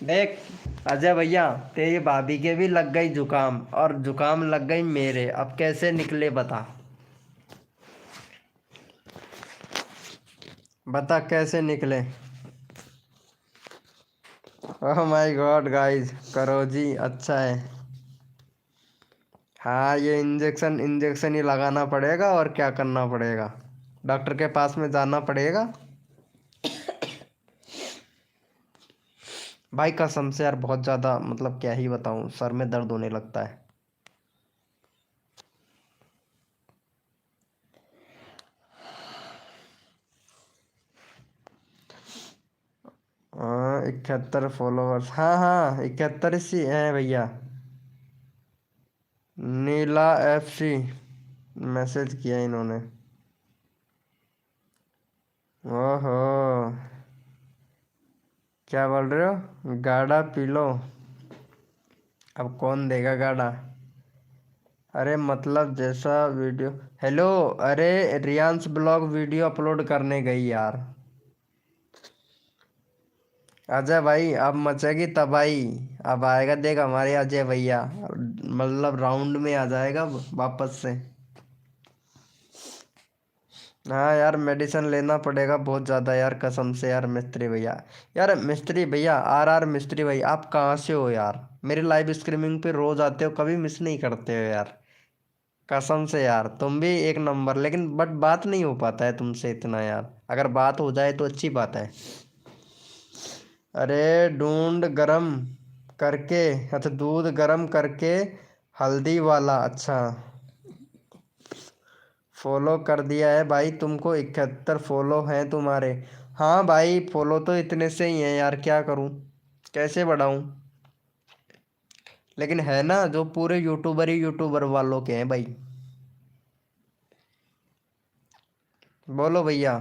देख अजय भैया, तेरी भाभी के भी लग गई जुकाम, और जुकाम लग गई मेरे, अब कैसे निकले बता, बता कैसे निकले। ओह माय गॉड गाइस, करो जी अच्छा है। हाँ ये इंजेक्शन ही लगाना पड़ेगा, और क्या करना पड़ेगा, डॉक्टर के पास में जाना पड़ेगा भाई। कसम से यार बहुत ज़्यादा, मतलब क्या ही बताऊँ, सर में दर्द होने लगता है। हाँ 71 फॉलोवर्स, हाँ हाँ 71 ही हैं भैया। नीला FC मैसेज किया इन्होंने। ओहो क्या बोल रहे हो, गाढ़ा पी लो। अब कौन देगा गाढ़ा। अरे मतलब जैसा वीडियो, हेलो अरे रियांश ब्लॉग वीडियो अपलोड करने गई यार। अजय भाई अब मचेगी तबाही, अब आएगा देख हमारे अजय भैया, मतलब राउंड में आ जाएगा वापस से। हाँ यार मेडिसिन लेना पड़ेगा बहुत ज़्यादा यार, कसम से यार। मिस्त्री भैया, यार मिस्त्री भैया RR मिस्त्री भाई, आप कहाँ से हो यार, मेरे लाइव स्ट्रीमिंग पे रोज़ आते हो, कभी मिस नहीं करते हो यार। कसम से यार तुम भी एक नंबर, लेकिन बट बात नहीं हो पाता है तुमसे इतना यार। अगर बात हो जाए तो अच्छी बात है। अरे ढूंढ गरम करके, अच्छा दूध गरम करके हल्दी वाला, अच्छा फॉलो कर दिया है भाई तुमको, 71 फॉलो हैं तुम्हारे। हाँ भाई फॉलो तो इतने से ही हैं यार, क्या करूं, कैसे बढ़ाऊं। लेकिन है ना, जो पूरे यूट्यूबर ही यूट्यूबर वालों के हैं भाई। बोलो भैया,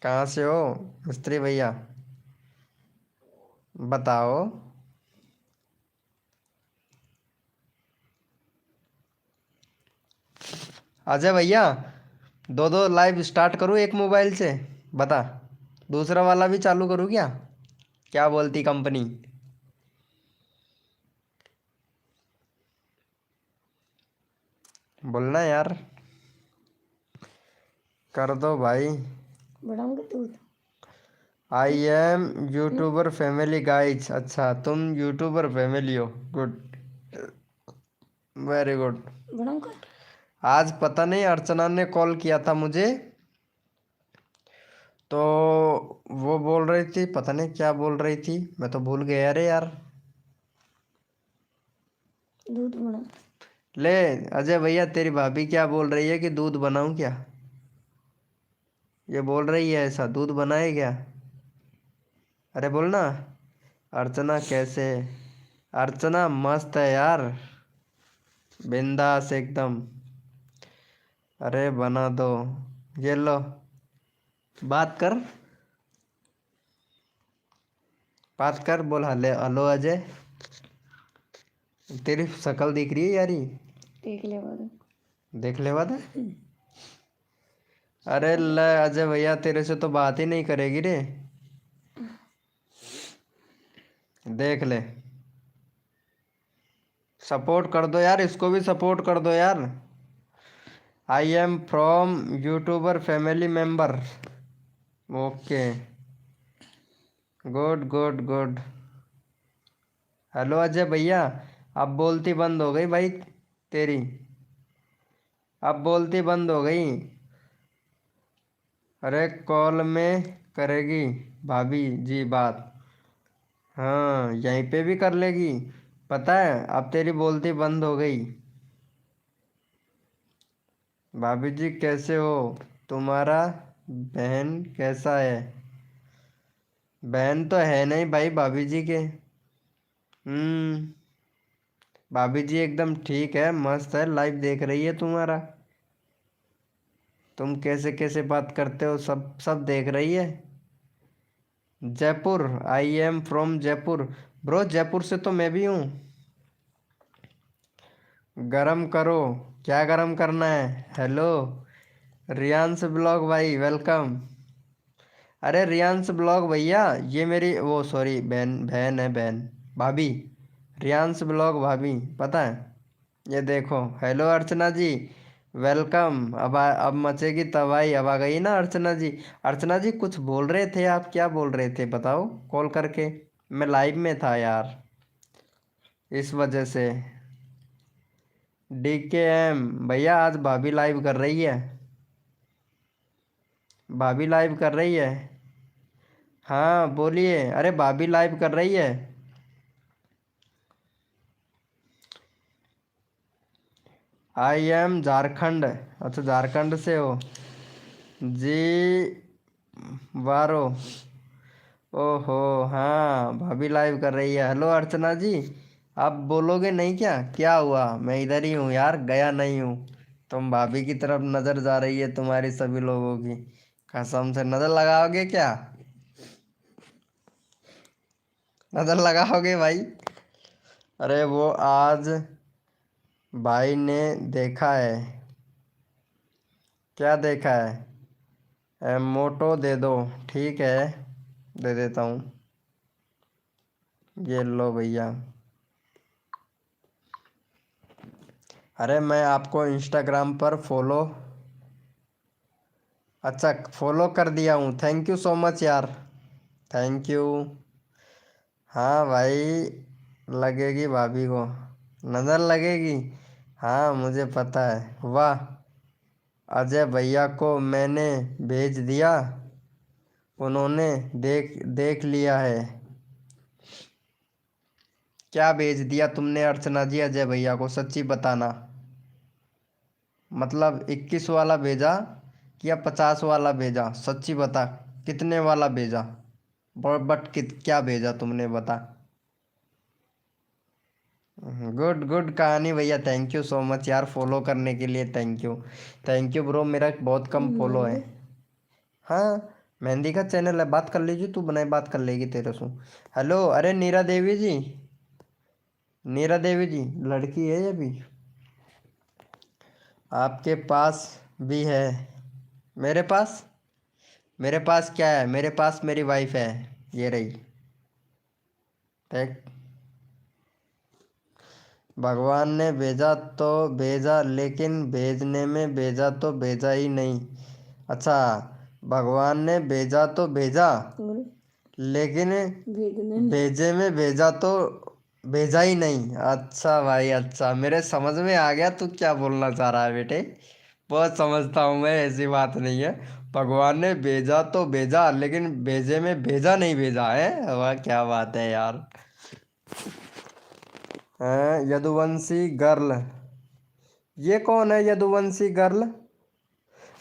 कहाँ से हो मिस्त्री भैया, बताओ। अजय भैया, दो दो लाइव स्टार्ट करूँ एक मोबाइल से, बता, दूसरा वाला भी चालू करूँ क्या, क्या बोलती कंपनी। बोलना यार, कर दो भाई। बढ़ाऊंगे दूध। I am YouTuber family guys, अच्छा तुम यूट्यूबर फैमिली हो, गुड, वेरी गुड। बढ़ाऊंगा। आज पता नहीं अर्चना ने कॉल किया था मुझे, तो वो बोल रही थी, पता नहीं क्या बोल रही थी, मैं तो भूल गया। अरे यार दूध बढ़ा। ले, अजय भैया तेरी भाभी क्या बोल रही है कि दूध बनाऊं क्या, ये बोल रही है ऐसा, दूध बनाए क्या। अरे बोलना। अर्चना कैसे, अर्चना मस्त है यार, बिंदास एकदम। अरे बना दो, ये लो, बात कर, बात कर, बोल हले हेलो अजय। तेरी शक्ल दिख रही है यारी, देख ले बाद। देख ले बात है। अरे ले अजय भैया तेरे से तो बात ही नहीं करेगी रे, देख ले। सपोर्ट कर दो यार, इसको भी सपोर्ट कर दो यार। I am from YouTuber family member, okay, good good good. Hello Ajay भैया, अब बोलती बंद हो गई भाई तेरी, अब बोलती बंद हो गई। अरे कॉल में करेगी भाभी जी बात, हाँ यहीं पे भी कर लेगी, पता है अब तेरी बोलती बंद हो गई। भाभी जी कैसे हो, तुम्हारा बहन कैसा है। बहन तो है नहीं भाई भाभी जी के, भाभी जी एकदम ठीक है, मस्त है, लाइव देख रही है तुम्हारा, तुम कैसे कैसे बात करते हो, सब सब देख रही है। Jaipur, I am from Jaipur, bro Jaipur से तो मैं भी हूँ। गरम करो, क्या गरम करना है, हेलो रियांश ब्लॉग भाई वेलकम। अरे रियांश ब्लॉग भैया, ये मेरी वो सॉरी बहन, बहन है बहन, भाभी, रियांश ब्लॉग भाभी, पता है। ये देखो, हेलो अर्चना जी, वेलकम। अब मचेगी तबाही, अब आ गई ना अर्चना जी। अर्चना जी कुछ बोल रहे थे आप, क्या बोल रहे थे बताओ, कॉल करके, मैं लाइव में था यार, इस वजह से। DKM भैया, आज भाभी लाइव कर रही है, भाभी लाइव कर रही है, हाँ बोलिए, अरे भाभी लाइव कर रही है। आई एम झारखंड, अच्छा झारखंड से हो जी, वारो, ओहो हाँ भाभी लाइव कर रही है। हेलो अर्चना जी, आप बोलोगे नहीं क्या, क्या हुआ, मैं इधर ही हूँ यार, गया नहीं हूँ। तुम भाभी की तरफ नज़र जा रही है तुम्हारी सभी लोगों की, कसम से नज़र लगाओगे क्या, नज़र लगाओगे भाई। अरे वो आज भाई ने देखा है, क्या देखा है, मोटो दे दो, ठीक है दे देता हूँ, ये लो भैया। अरे मैं आपको इंस्टाग्राम पर फॉलो, अच्छा फॉलो कर दिया हूँ, थैंक यू सो मच यार, थैंक यू। हाँ भाई लगेगी भाभी को, नज़र लगेगी, हाँ मुझे पता है। वाह, अजय भैया को मैंने भेज दिया, उन्होंने देख देख लिया है। क्या भेज दिया तुमने अर्चना जी अजय भैया को, सच्ची बताना। मतलब 21 वाला भेजा या 50 वाला भेजा, सच्ची बता। कितने वाला भेजा? बट क्या भेजा तुमने, बता। गुड गुड कहानी भैया, थैंक यू सो मच यार फॉलो करने के लिए, thank you. Thank you bro, मेरा बहुत कम फॉलो है। हाँ, मेहंदी का चैनल है, बात कर लीजिए, तू बनाए बात कर लेगी तेरे से। हेलो, अरे नीरा देवी जी, नीरा देवी जी लड़की है ये भी आपके पास भी है? मेरे पास? मेरे पास क्या है, मेरे पास मेरी वाइफ है, ये रही। देख, भगवान ने भेजा तो भेजा, लेकिन भेजने में भेजा तो भेजा ही नहीं। अच्छा, भगवान ने भेजा तो भेजा, और लेकिन भेजने में भेजे में भेजा तो भेजा ही नहीं। अच्छा भाई, अच्छा, मेरे समझ में आ गया तू क्या बोलना चाह रहा है बेटे। बहुत समझता हूँ मैं, ऐसी बात नहीं है। भगवान ने भेजा तो भेजा, लेकिन भेजे में भेजा नहीं भेजा है। वाह क्या बात है यार। यदुवंशी गर्ल, ये कौन है यदुवंशी गर्ल?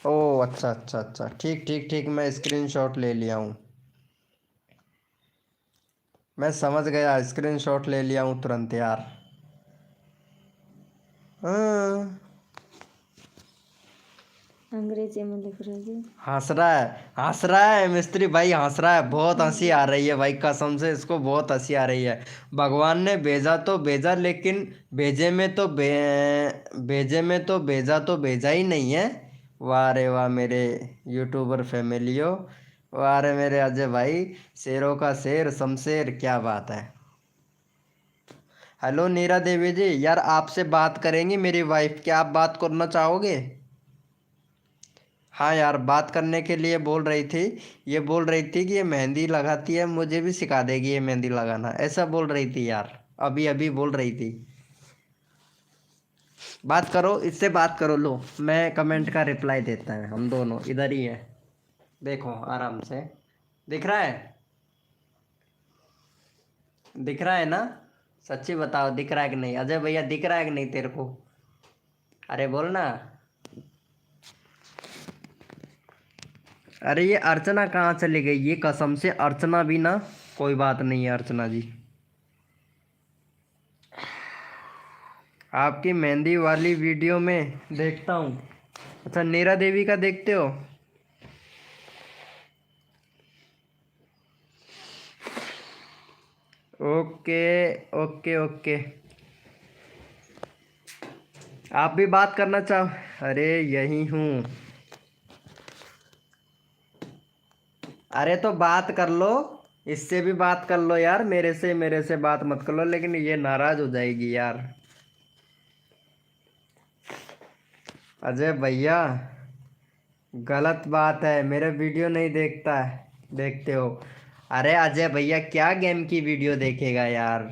ओ अच्छा अच्छा अच्छा, ठीक ठीक ठीक, मैं स्क्रीनशॉट ले लिया हूँ। मैं समझ गया, स्क्रीनशॉट ले लिया हूँ तुरंत यार। हाँ, अंग्रेजी में लिख रहे थे। हंस रहा है, हंस रहा है मिस्त्री भाई, हंस रहा है। बहुत हंसी आ रही है भाई, कसम से इसको बहुत हंसी आ रही है। भगवान ने भेजा तो भेजा, लेकिन भेजे में तो भेजा ही नहीं है। वाह रे वाह मेरे यूट्यूबर फैमिलियो, वाह रे मेरे अजय भाई, शेरों का शेर शमशेर, क्या बात है। हेलो नीरा देवी जी, यार आपसे बात करेंगी मेरी वाइफ, क्या आप बात करना चाहोगे? हाँ यार, बात करने के लिए बोल रही थी। ये बोल रही थी कि ये मेहंदी लगाती है, मुझे भी सिखा देगी ये मेहंदी लगाना, ऐसा बोल रही थी यार। अभी अभी बोल रही थी। बात करो, इससे बात करो, लो मैं कमेंट का रिप्लाई देता है, हम दोनों इधर ही है। देखो आराम से, दिख रहा है? दिख रहा है ना? सच्ची बताओ, दिख रहा है कि नहीं? अजय भैया दिख रहा है कि नहीं तेरे को? अरे बोल ना। अरे ये अर्चना कहाँ चली गई, ये कसम से अर्चना भी ना, कोई बात नहीं है अर्चना जी। आपकी मेहंदी वाली वीडियो में देखता हूँ। अच्छा, नीरा देवी का देखते हो? ओके ओके ओके, आप भी बात करना चाहो? अरे यही हूँ। अरे तो बात कर लो, इससे भी बात कर लो यार, मेरे से बात मत कर लो, लेकिन ये नाराज हो जाएगी यार। अजय भैया, गलत बात है, मेरे वीडियो नहीं देखता है, देखते हो? अरे अजय भैया क्या गेम की वीडियो देखेगा यार।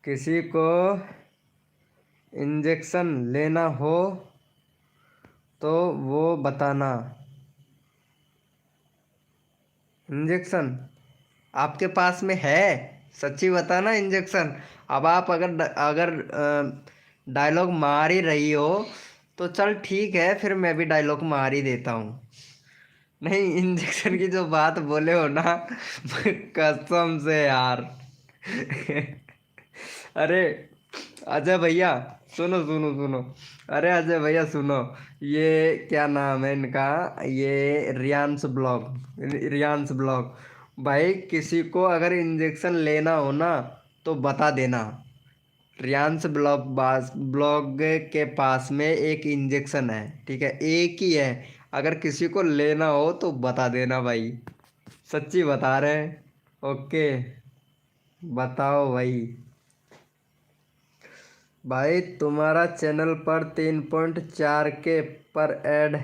किसी को इंजेक्शन लेना हो तो वो बताना। इंजेक्शन आपके पास में है? सच्ची बताना इंजेक्शन। अब आप अगर अगर डायलॉग मार ही रही हो तो चल ठीक है, फिर मैं भी डायलॉग मार ही देता हूँ। नहीं, इंजेक्शन की जो बात बोले हो ना, कसम से यार। अरे अजय भैया, सुनो सुनो सुनो, अरे अजय भैया सुनो, ये क्या नाम है इनका, ये रियांश ब्लॉग, रियांश ब्लॉग। भाई किसी को अगर इंजेक्शन लेना हो ना तो बता देना। रियांश ब्लॉग के पास में एक इंजेक्शन है, ठीक है, एक ही है। अगर किसी को लेना हो तो बता देना भाई, सच्ची बता रहे हैं। ओके, बताओ भाई। भाई तुम्हारा चैनल पर 3.4 के पर ऐड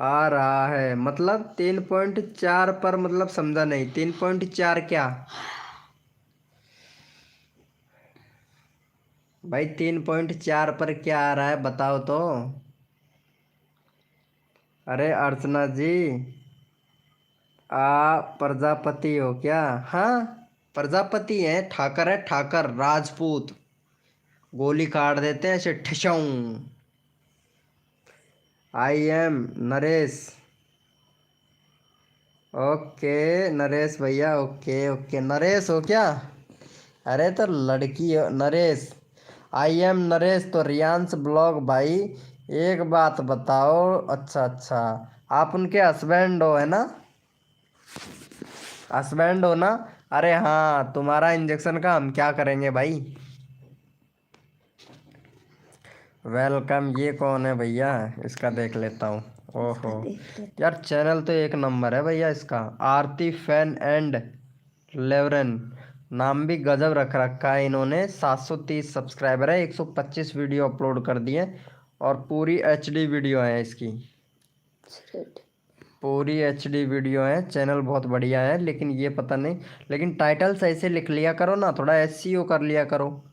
आ रहा है मतलब 3.4 पर, मतलब समझा नहीं, 3.4 क्या भाई? 3.4 पर क्या आ रहा है बताओ तो। अरे अर्चना जी, प्रजापति हो क्या? हाँ, प्रजापति है, ठाकर है, ठाकर राजपूत। गोली काट देते हैं ऐसे ठशाऊं। I am Naresh. Okay Naresh भैया, ओके ओके। नरेश हो क्या? अरे तो लड़की हो नरेश। आई एम नरेश तो रियांश ब्लॉग भाई। एक बात बताओ, अच्छा अच्छा, आप उनके हस्बैंड हो है ना? हस्बैंड हो ना? अरे हाँ, तुम्हारा इंजेक्शन का हम क्या करेंगे भाई? वेलकम। ये कौन है भैया? इसका देख लेता हूँ। इसका ओहो, देख लेते। यार चैनल तो एक नंबर है भैया इसका। आरती फैन एंड लेवरन, नाम भी गजब रख रखा है इन्होंने। 730 सब्सक्राइबर है, 125 वीडियो अपलोड कर दिए और पूरी एचडी वीडियो है इसकी। थ्रेड। पूरी एचडी वीडियो है। चैनल बहुत बढ़िया है, लेकिन ये पता नहीं, लेकिन टाइटल सही से लिख लिया करो ना, थोड़ा एसईओ कर लिया करो,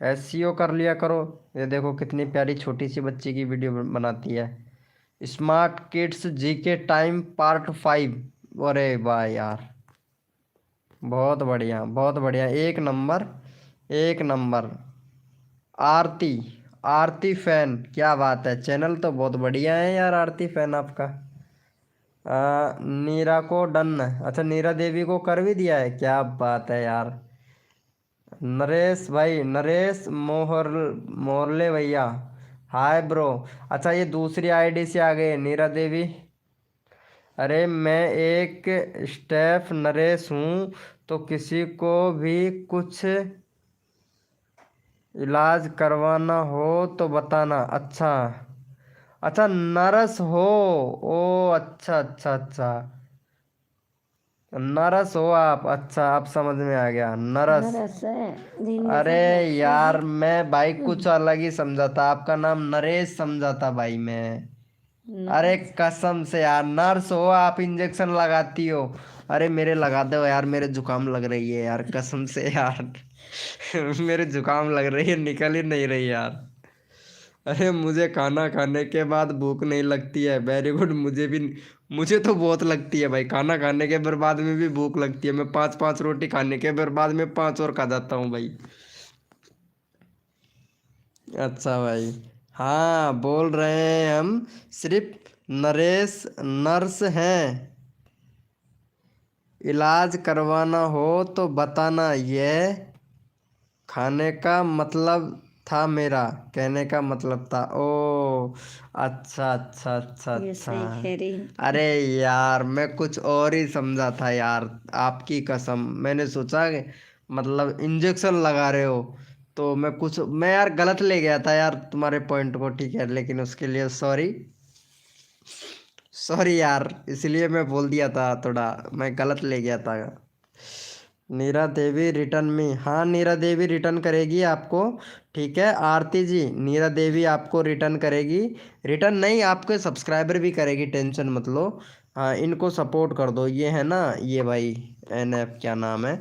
एसईओ कर लिया करो। ये देखो कितनी प्यारी छोटी सी बच्ची की वीडियो बनाती है। Smart kids GK time part 5। अरे वाह यार, बहुत बढ़िया बहुत बढ़िया, एक नंबर एक नंबर। आरती, आरती फैन, क्या बात है, चैनल तो बहुत बढ़िया है यार आरती फैन आपका। नीरा को डन, अच्छा नीरा देवी को कर भी दिया है, क्या बात है यार। नरेश भाई, नरेश मोहरले भैया, हाय ब्रो। अच्छा ये दूसरी आईडी से आ गए नीरा देवी। अरे मैं एक स्टेफ नरेश हूँ, तो किसी को भी कुछ इलाज करवाना हो तो बताना। अच्छा अच्छा, नरस हो। ओ अच्छा अच्छा अच्छा, नरस हो आप, अच्छा आप समझ में आ गया, नरस। नरस है। दिन में अरे सब रहते यार हैं। मैं भाई कुछ अलग ही समझा था, आपका नाम नरेश समझा था भाई मैं। अरे नरस। कसम से यार, नर्स हो आप, इंजेक्शन लगाती हो। अरे मेरे लगा दो यार, मेरे जुकाम लग रही है यार, कसम से यार। मेरे जुकाम लग रही है, निकल ही नहीं रही यार। अरे मुझे खाना खाने के बाद भूख नहीं लगती है, वेरी गुड। मुझे भी, मुझे तो बहुत लगती है भाई, खाना खाने के बर्बाद में भी भूख लगती है। मैं 5-5 रोटी खाने के बर्बाद में 5 और खा जाता हूँ भाई। अच्छा भाई, हाँ बोल रहे हैं हम, सिर्फ नरेश नर्स हैं, इलाज करवाना हो तो बताना। यह खाने का मतलब था मेरा, कहने का मतलब था। ओ अच्छा अच्छा अच्छा ये अच्छा। सही कह रही अरे यार मैं कुछ और ही समझा था यार, आपकी कसम। मैंने सोचा कि मतलब इंजेक्शन लगा रहे हो, तो मैं यार गलत ले गया था यार तुम्हारे पॉइंट को, ठीक है, लेकिन उसके लिए सॉरी। सॉरी यार, इसलिए मैं बोल दिया था, थोड़ा मैं गलत ले गया था। नीरा देवी रिटर्न में, हाँ नीरा देवी रिटर्न करेगी आपको, ठीक है आरती जी, नीरा देवी आपको रिटर्न करेगी। रिटर्न नहीं, आपके सब्सक्राइबर भी करेगी, टेंशन मत लो। हाँ इनको सपोर्ट कर दो, ये है ना, ये भाई NF क्या नाम है,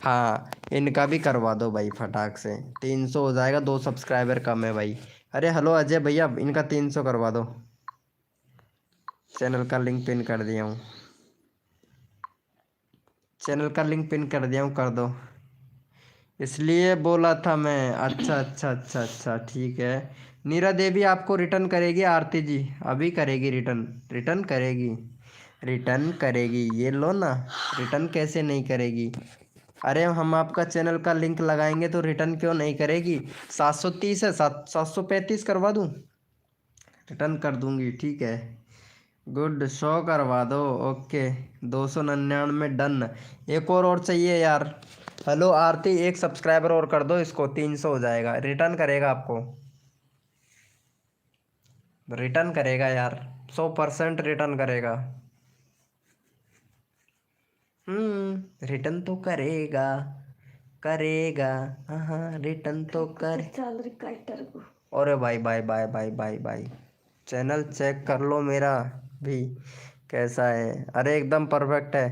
हाँ इनका भी करवा दो भाई फटाक से। 300 हो जाएगा, 2 सब्सक्राइबर कम है भाई। अरे हेलो अजय भैया, इनका 300 करवा दो। चैनल का लिंक पिन कर दिया हूँ, चैनल का लिंक पिन कर दिया हूँ, कर दो। इसलिए बोला था मैं। अच्छा अच्छा अच्छा अच्छा, ठीक है। नीरा देवी आपको रिटर्न करेगी, आरती जी अभी करेगी रिटर्न, रिटर्न करेगी, रिटर्न करेगी, ये लो ना। रिटर्न कैसे नहीं करेगी? अरे हम आपका चैनल का लिंक लगाएंगे तो रिटर्न क्यों नहीं करेगी? 730 है, 735 करवा दूँ? रिटर्न कर दूंगी, ठीक है। गुड, 100 करवा दो, ओके। 299 डन। एक और चाहिए यार। हेलो आरती, एक सब्सक्राइबर और कर दो इसको, 300 हो जाएगा, रिटर्न करेगा आपको, रिटर्न करेगा यार, 100% रिटर्न करेगा। रिटर्न तो करेगा, करेगा, हाँ हाँ रिटर्न तो पता कर। चल रही काइटर को। अरे भाई भाई भाई भाई भाई भाई, चैनल चेक कर लो मेरा भी कैसा है। अरे एकदम परफेक्ट है।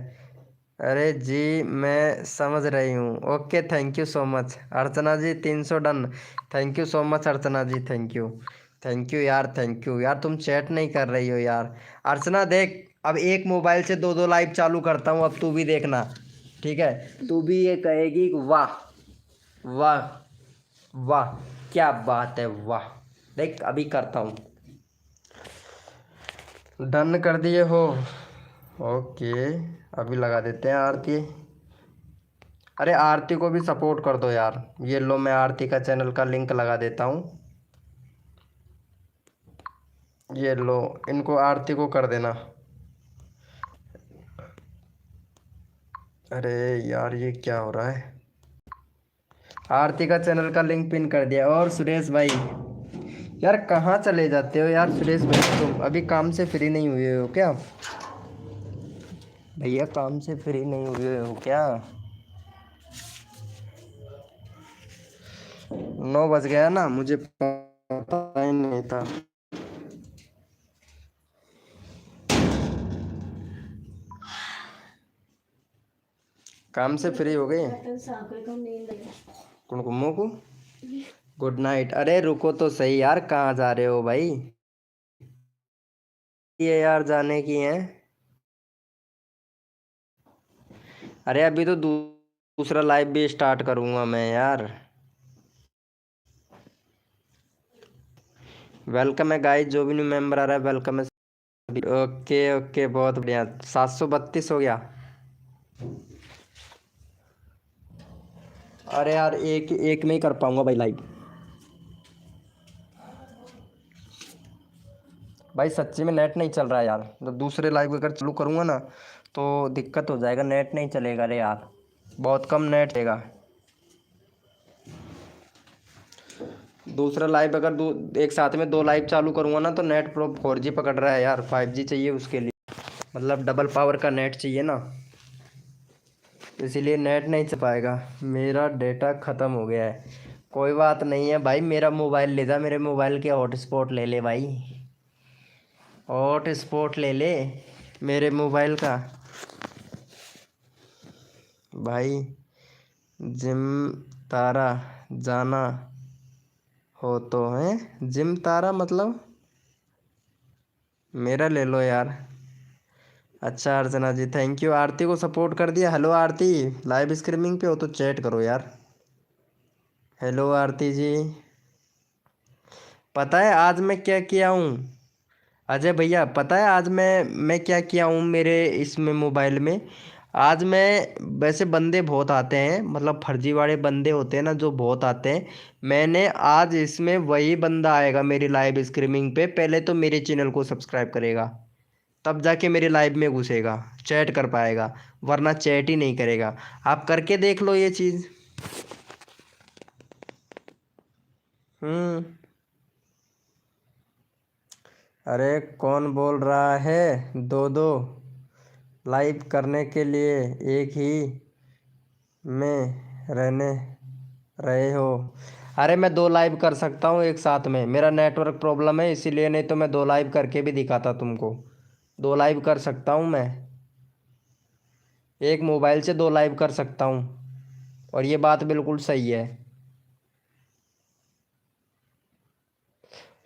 अरे जी मैं समझ रही हूँ। Okay thank you so much Archana ji, 300 done. Thank you so much Archana ji, thank you. Thank you यार, थैंक यू यार। तुम चैट नहीं कर रही हो यार। अर्चना देख, अब एक मोबाइल से दो दो लाइव चालू करता हूँ, अब तू भी देखना, ठीक है? तू भी ये कहेगी कि वाह वाह वाह, क्या बात है, वाह। देख अभी करता हूँ। डन कर दिए हो? ओके, अभी लगा देते हैं आरती। अरे आरती को भी सपोर्ट कर दो यार। ये लो, मैं आरती का चैनल का लिंक लगा देता हूँ। ये लो, इनको आरती को कर देना। अरे यार ये क्या हो रहा है? आरती का चैनल का लिंक पिन कर दिया। और सुरेश भाई, यार कहाँ चले जाते हो यार सुरेश भाई? तुम अभी काम से फ्री नहीं हुए हो क्या भैया? काम से फ्री नहीं हुए हो क्या? 9 बज गया ना, मुझे पता ही नहीं था। काम से फ्री हो गए? कुमकुमो को गुड नाइट। अरे रुको तो सही यार, कहाँ जा रहे हो भाई? ये यार जाने की है। अरे अभी तो दूसरा लाइव भी स्टार्ट करूंगा मैं यार। वेलकम है गाइस, जो भी न्यू मेंबर आ रहा है वेलकम है। ओके ओके, बहुत बढ़िया। 732 हो गया। अरे यार एक एक में ही कर पाऊंगा भाई लाइव। भाई सच्ची में नेट नहीं चल रहा है यार। जब दूसरे लाइव अगर चालू करूँगा ना तो दिक्कत हो जाएगा, नेट नहीं चलेगा रे यार, बहुत कम नेट चलेगा। दूसरा लाइव अगर एक साथ में 2 लाइव चालू करूँगा ना तो नेट प्रो 4G पकड़ रहा है यार, 5G चाहिए उसके लिए, मतलब डबल पावर का नेट चाहिए ना, इसीलिए नेट नहीं चल पाएगा। मेरा डेटा ख़त्म हो गया है। कोई बात नहीं है भाई, मेरा मोबाइल ले जा, मेरे मोबाइल के हॉटस्पॉट ले ले भाई, हॉटस्पॉट ले ले मेरे मोबाइल का भाई। जिम तारा जाना हो तो है? जिम तारा मतलब मेरा ले लो यार। अच्छा अर्चना जी थैंक यू। आरती को सपोर्ट कर दिया। हेलो आरती, लाइव स्ट्रीमिंग पे हो तो चैट करो यार। हेलो आरती जी। पता है आज मैं क्या किया हूँ अजय भैया? पता है आज मैं क्या किया हूँ मेरे इसमें मोबाइल में? आज मैं, वैसे बंदे बहुत आते हैं, मतलब फर्जी वाले बंदे होते हैं ना जो बहुत आते हैं, मैंने आज इसमें वही बंदा आएगा मेरी लाइव स्ट्रीमिंग पे, पहले तो मेरे चैनल को सब्सक्राइब करेगा, तब जाके मेरे लाइव में घुसेगा, चैट कर पाएगा, वरना चैट ही नहीं करेगा। आप करके देख लो ये चीज़। हम्म। अरे कौन बोल रहा है दो दो लाइव करने के लिए? एक ही में रहने रहे हो? अरे मैं 2 लाइव कर सकता हूँ एक साथ में, मेरा नेटवर्क प्रॉब्लम है इसीलिए, नहीं तो मैं 2 लाइव करके भी दिखाता तुमको। 2 लाइव कर सकता हूँ मैं, एक मोबाइल से 2 लाइव कर सकता हूँ, और ये बात बिल्कुल सही है।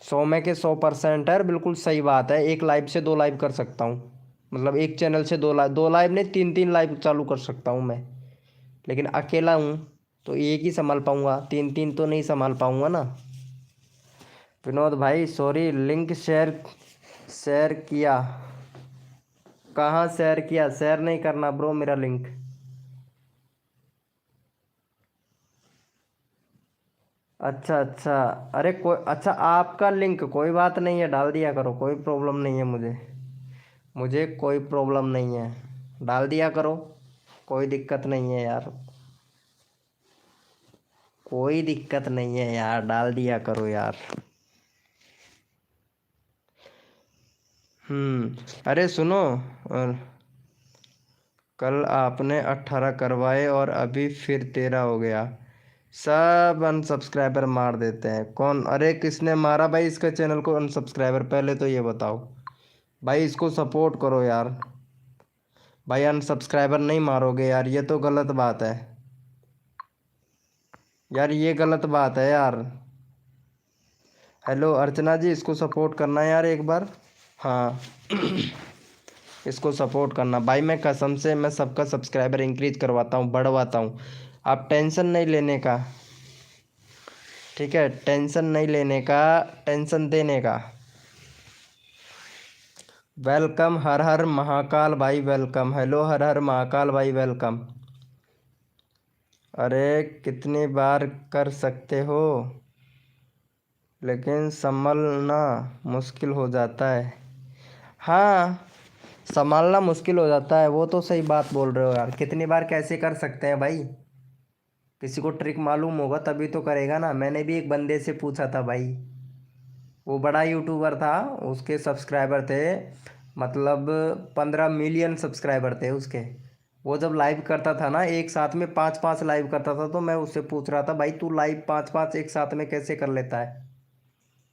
100 में के 100% है, बिल्कुल सही बात है। एक लाइव से 2 लाइव कर सकता हूँ, मतलब एक चैनल से 2 लाइव नहीं, 3 लाइव चालू कर सकता हूँ मैं, लेकिन अकेला हूँ तो एक ही संभाल पाऊँगा, 3 तो नहीं संभाल पाऊँगा ना। विनोद भाई सॉरी, लिंक शेयर शेयर किया? कहाँ शेयर किया? शेयर नहीं करना ब्रो मेरा लिंक। अच्छा अच्छा। अरे कोई, अच्छा आपका लिंक, कोई बात नहीं है, डाल दिया करो, कोई प्रॉब्लम नहीं है मुझे, मुझे कोई प्रॉब्लम नहीं है, डाल दिया करो, कोई दिक्कत नहीं है यार, कोई दिक्कत नहीं है यार, डाल दिया करो यार। अरे सुनो, और कल आपने 18 करवाए और अभी फिर 13 हो गया, सब अनसब्सक्राइबर मार देते हैं। कौन? अरे किसने मारा भाई इसके चैनल को अनसब्सक्राइबर? पहले तो ये बताओ भाई, इसको सपोर्ट करो यार। भाई अनसब्सक्राइबर नहीं मारोगे यार, ये तो गलत बात है यार, ये गलत बात है यार। हेलो अर्चना जी, इसको सपोर्ट करना यार एक बार। हाँ इसको सपोर्ट करना भाई, मैं कसम से मैं सबका सब्सक्राइबर इंक्रीज करवाता हूँ, बढ़वाता हूँ। आप टेंशन नहीं लेने का, ठीक है? टेंशन नहीं लेने का, टेंशन देने का। वेलकम हर हर महाकाल भाई, वेलकम। हेलो हर हर महाकाल भाई, वेलकम। अरे कितनी बार कर सकते हो, लेकिन संभलना मुश्किल हो जाता है। हाँ, संभालना मुश्किल हो जाता है, वो तो सही बात बोल रहे हो यार। कितनी बार कैसे कर सकते हैं भाई? किसी को ट्रिक मालूम होगा तभी तो करेगा ना। मैंने भी एक बंदे से पूछा था भाई, वो बड़ा यूट्यूबर था, उसके सब्सक्राइबर थे मतलब 15 मिलियन सब्सक्राइबर थे उसके। वो जब लाइव करता था ना, एक साथ में 5-5 लाइव करता था, तो मैं उससे पूछ रहा था भाई तू लाइव 5-5 एक साथ में कैसे कर लेता है?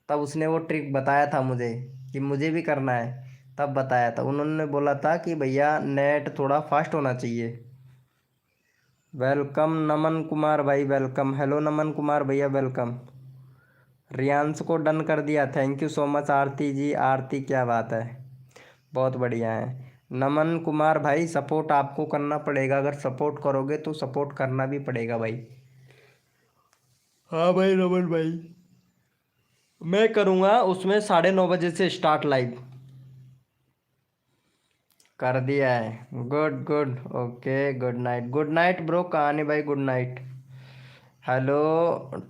तब उसने वो ट्रिक बताया था मुझे कि मुझे भी करना है। तब बताया था, उन्होंने बोला था कि भैया नेट थोड़ा फास्ट होना चाहिए। वेलकम नमन कुमार भाई, वेलकम। हेलो नमन कुमार भैया, वेलकम। रियांश को डन कर दिया, थैंक यू सो मच आरती जी। आरती क्या बात है, बहुत बढ़िया है। नमन कुमार भाई सपोर्ट आपको करना पड़ेगा, अगर सपोर्ट करोगे तो सपोर्ट करना भी पड़ेगा भाई। हाँ भाई नमन भाई, मैं करूँगा उसमें 9:30 बजे से स्टार्ट लाइव। कर दिया है, good good, okay, good night. Good night bro, कहानी भाई, गुड नाइट। हेलो,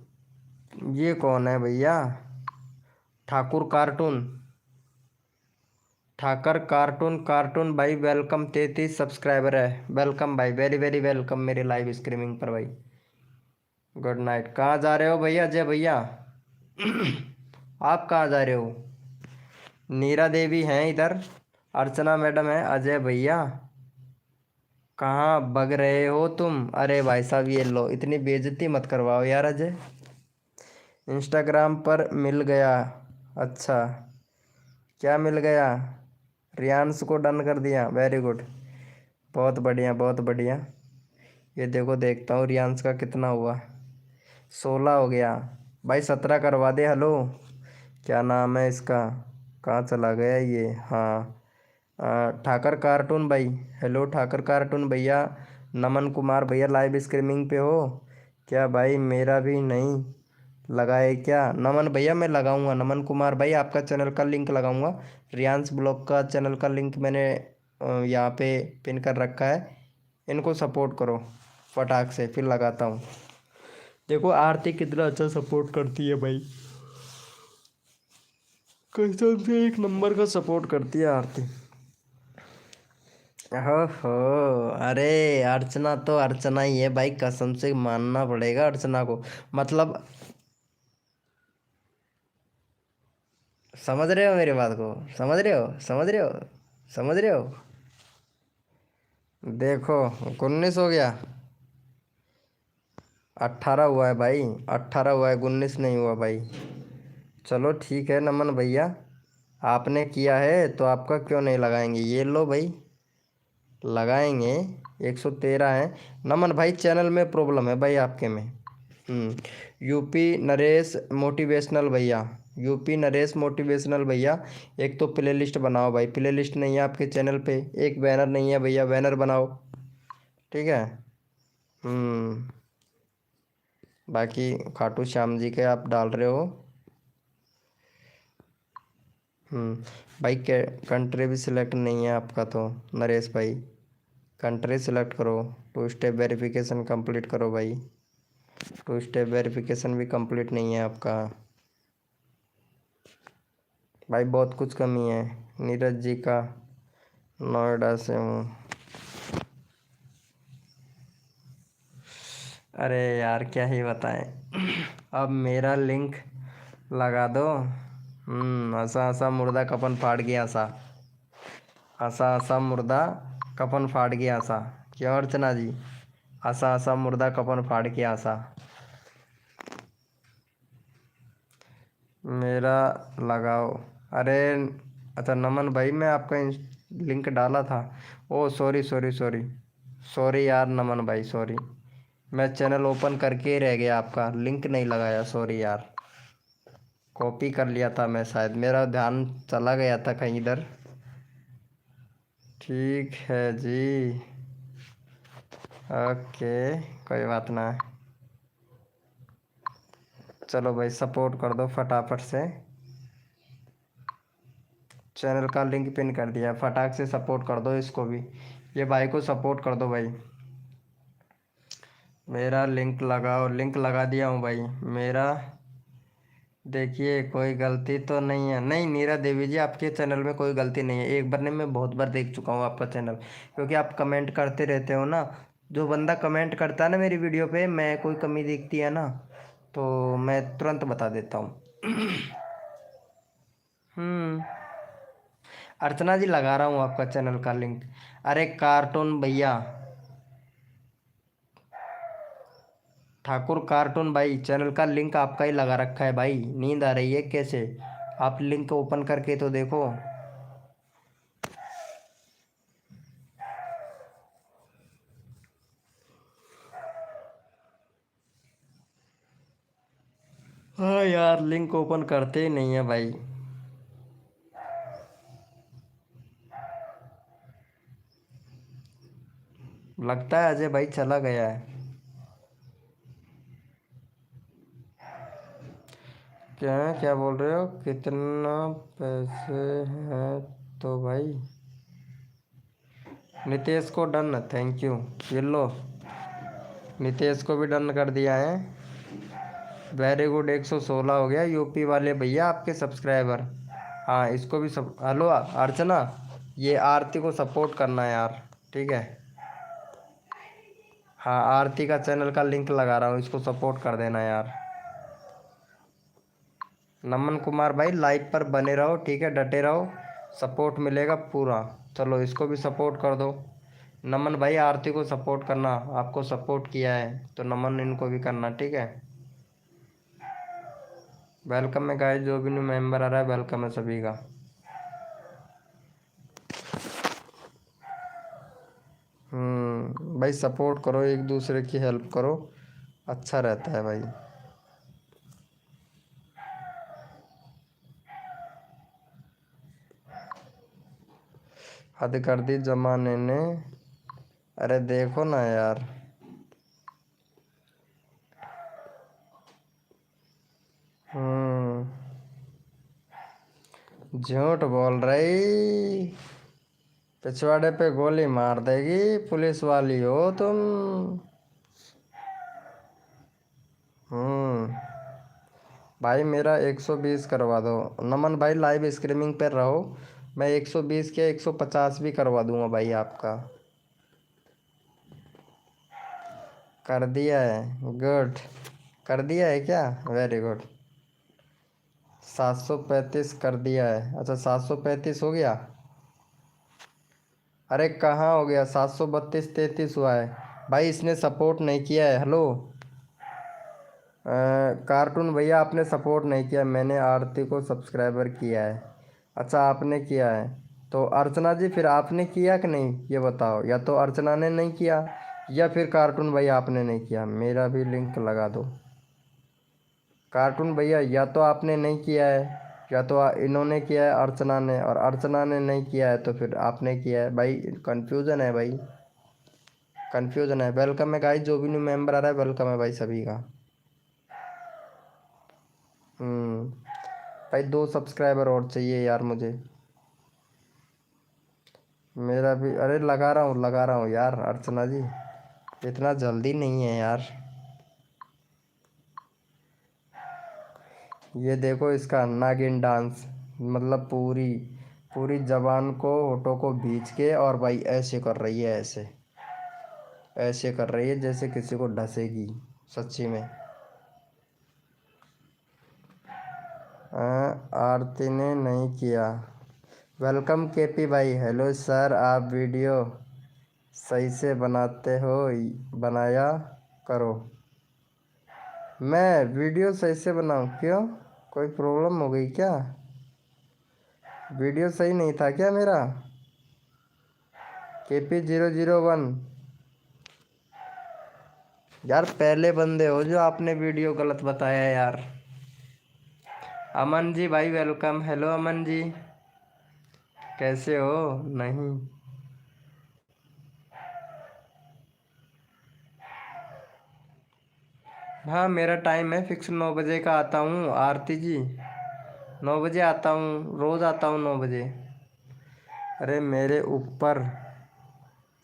ये कौन है भैया? Thakur cartoon, Thakar cartoon, cartoon भाई वेलकम। 33 सब्सक्राइबर है, वेलकम भाई, वेरी वेरी वेलकम मेरे लाइव स्ट्रीमिंग पर भाई। गुड नाइट। कहाँ जा रहे हो भैया? अजय भैया आप कहाँ जा रहे हो? नीरा देवी हैं इधर, अर्चना मैडम है, अजय भैया कहाँ भग रहे हो तुम? अरे भाई साहब ये लो, इतनी बेइज्जती मत करवाओ यार अजय। इंस्टाग्राम पर मिल गया, अच्छा क्या मिल गया? रियांश को डन कर दिया, वेरी गुड, बहुत बढ़िया बहुत बढ़िया। ये देखो, देखता हूँ रियांश का कितना हुआ। 16 हो गया भाई, 17 करवा दे। हेलो क्या नाम है इसका, कहाँ चला गया ये? हाँ ठाकर कार्टून भाई, हेलो ठाकर कार्टून भैया। नमन कुमार भैया लाइव स्ट्रीमिंग पे हो क्या भाई? मेरा भी नहीं लगा है क्या? नमन भैया मैं लगाऊंगा, नमन कुमार भाई आपका चैनल का लिंक लगाऊंगा। रियांश ब्लॉग का चैनल का लिंक मैंने यहाँ पे पिन कर रखा है, इनको सपोर्ट करो फटाक से, फिर लगाता हूँ। देखो आरती कितना अच्छा सपोर्ट करती है भाई, कसम से एक नंबर का सपोर्ट करती है आरती। हो, अरे अर्चना तो अर्चना ही है भाई, कसम से मानना पड़ेगा अर्चना को। मतलब समझ रहे हो मेरी बात को? समझ रहे हो, समझ रहे हो, समझ रहे हो? देखो 19 हो गया, 18 हुआ है भाई, 18 हुआ है, 19 नहीं हुआ भाई। चलो ठीक है नमन भैया, आपने किया है तो आपका क्यों नहीं लगाएंगे? ये लो भाई, लगाएंगे। 113 है। नमन भाई चैनल में प्रॉब्लम है भाई आपके में। यूपी नरेश मोटिवेशनल भैया, यूपी नरेश मोटिवेशनल भैया, एक तो प्ले लिस्ट बनाओ भाई। प्ले लिस्ट नहीं है आपके चैनल पे, एक बैनर नहीं है भैया, बैनर बनाओ, ठीक है? बाकी खाटू श्याम जी के आप डाल रहे हो। भाई कंट्री भी सिलेक्ट नहीं है आपका तो नरेश भाई, कंट्री सिलेक्ट करो। 2 स्टेप वेरिफिकेशन कंप्लीट करो भाई, 2 स्टेप वेरिफिकेशन भी कंप्लीट नहीं है आपका भाई, बहुत कुछ कमी है। नीरज जी का, नोएडा से हूँ। अरे यार क्या ही बताएं अब मेरा लिंक लगा दो। हंसा हंसा मुर्दा कपन फाड़ गया सा, हंसा हंसा मुर्दा कपन फाड़ गया सा। क्यों अर्चना जी? हंसा हंसा मुर्दा कपन फाड़ के आसा। मेरा लगाओ। अरे अच्छा नमन भाई, मैं आपका लिंक डाला था। ओ सॉरी सॉरी सॉरी। सॉरी यार नमन भाई, सॉरी। मैं चैनल ओपन करके ही रह गया, आपका लिंक नहीं लगाया, सॉरी यार। कॉपी कर लिया था मैं, शायद मेरा ध्यान चला गया था कहीं इधर। ठीक है जी। ओके, कोई बात ना। चलो भाई सपोर्ट कर दो फटाफट से। चैनल का लिंक पिन कर दिया, फटाक से सपोर्ट कर दो इसको भी। ये भाई को सपोर्ट कर दो भाई। मेरा लिंक लगाओ, लिंक लगा दिया हूँ भाई मेरा। देखिए कोई गलती तो नहीं है। नहीं नीरा देवी जी, आपके चैनल में कोई गलती नहीं है। एक बार नहीं, मैं बहुत बार देख चुका हूँ आपका चैनल, क्योंकि आप कमेंट करते रहते हो ना। जो बंदा कमेंट करता है ना मेरी वीडियो पे, मैं कोई कमी दिखती है ना तो मैं तुरंत बता देता हूँ। हम्म। अर्चना जी लगा रहा हूँ आपका चैनल का लिंक। अरे कार्टून भैया, ठाकुर कार्टून भाई, चैनल का लिंक आपका ही लगा रखा है भाई। नींद आ रही है कैसे? आप लिंक ओपन करके तो देखो। हाँ यार, लिंक ओपन करते ही नहीं है भाई। लगता है अजय भाई चला गया है। क्या क्या बोल रहे हो? कितना पैसे हैं तो भाई? नितेश को डन, थैंक यू। ये लो, नितेश को भी डन कर दिया है। वेरी गुड, 116 हो गया। यूपी वाले भैया आपके सब्सक्राइबर। हाँ इसको भी सब। हेलो अर्चना, ये आरती को सपोर्ट करना है यार, ठीक है? हाँ आरती का चैनल का लिंक लगा रहा हूँ, इसको सपोर्ट कर देना यार। नमन कुमार भाई लाइव पर बने रहो, ठीक है? डटे रहो, सपोर्ट मिलेगा पूरा। चलो इसको भी सपोर्ट कर दो। नमन भाई आरती को सपोर्ट करना, आपको सपोर्ट किया है तो नमन इनको भी करना, ठीक है? वेलकम है गाइस, जो भी न्यू मेंबर आ रहा है वेलकम है सभी का। भाई सपोर्ट करो, एक दूसरे की हेल्प करो, अच्छा रहता है भाई। हद कर दी जमाने ने। अरे देखो ना यार। झूठ बोल रही, पिछवाड़े पे गोली मार देगी, पुलिस वाली हो तुम। हम्म। भाई मेरा 120 करवा दो। नमन भाई लाइव स्ट्रीमिंग पर रहो, मैं 120 के 150 भी करवा दूंगा भाई आपका। कर दिया है, गुड। कर दिया है क्या? Very good. 735 कर दिया है। अच्छा 735 हो गया। अरे कहाँ हो गया, 732 33 हुआ है भाई। इसने सपोर्ट नहीं किया है। हेलो कार्टून भैया, आपने सपोर्ट नहीं किया, मैंने आरती को सब्सक्राइबर किया है। अच्छा आपने किया है, तो अर्चना जी फिर आपने किया कि नहीं ये बताओ। या तो अर्चना ने नहीं किया, या फिर कार्टून भैया आपने नहीं किया। मेरा भी लिंक लगा दो। कार्टून भैया या तो आपने नहीं किया है, या तो इन्होंने किया है अर्चना ने, और अर्चना ने नहीं किया है तो फिर आपने किया है भाई। कन्फ्यूज़न है भाई, कन्फ्यूज़न है। वेलकम है गाइस, जो भी न्यू मेंबर आ रहा है वेलकम है भाई सभी का। भाई 2 सब्सक्राइबर और चाहिए यार मुझे। मेरा भी, अरे लगा रहा हूँ यार अर्चना जी, इतना जल्दी नहीं है यार। ये देखो इसका नागिन डांस, मतलब पूरी पूरी जबान को, होठों को भींच के, और भाई ऐसे कर रही है, ऐसे ऐसे कर रही है जैसे किसी को ढसेगी, सच्ची में। आरती ने नहीं किया। वेलकम केपी भाई। हेलो सर, आप वीडियो सही से बनाते हो, बनाया करो। मैं वीडियो सही से बनाऊं क्यों? कोई प्रॉब्लम हो गई क्या? वीडियो सही नहीं था क्या मेरा? KP001 यार, पहले बंदे हो जो आपने वीडियो गलत बताया यार। अमन जी भाई वेलकम। हेलो अमन जी, कैसे हो? नहीं, हाँ मेरा टाइम है फिक्स, 9 बजे का आता हूँ आरती जी। 9 बजे आता हूँ, रोज़ आता हूँ 9 बजे। अरे मेरे ऊपर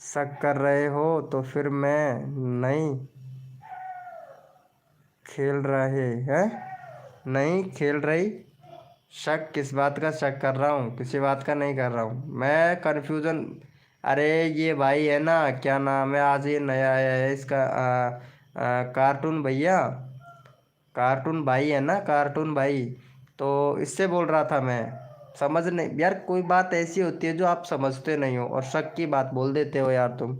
शक कर रहे हो तो फिर मैं नहीं खेल रहे हैं, नहीं खेल रही। शक किस बात का शक कर रहा हूँ? किसी बात का नहीं कर रहा हूँ मैं, कन्फ्यूज़न। अरे ये भाई है ना, क्या नाम है, आज ये नया आया है इसका, कार्टून भैया, कार्टून भाई है ना, कार्टून भाई। तो इससे बोल रहा था मैं। समझ नहीं यार, कोई बात ऐसी होती है जो आप समझते नहीं हो और शक की बात बोल देते हो यार तुम।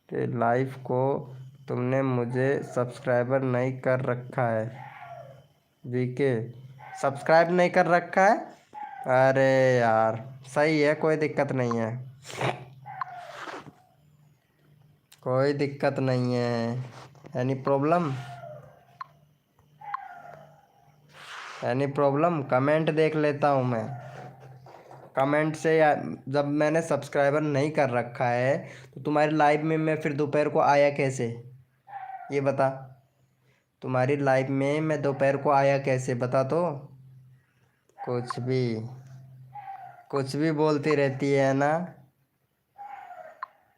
कि लाइफ को तुमने मुझे सब्सक्राइबर नहीं कर रखा है। वीके सब्सक्राइब नहीं कर रखा है? अरे यार सही है, कोई दिक्कत नहीं है, कोई दिक्कत नहीं है। Any problem? Any problem? Comment देख लेता हूँ मैं। कमेंट से जब मैंने सब्सक्राइबर नहीं कर रखा है तो तुम्हारी लाइव में मैं फिर दोपहर को आया कैसे? ये बता, तुम्हारी लाइव में मैं दोपहर को आया कैसे, बता तो। कुछ भी, कुछ भी बोलती रहती है ना,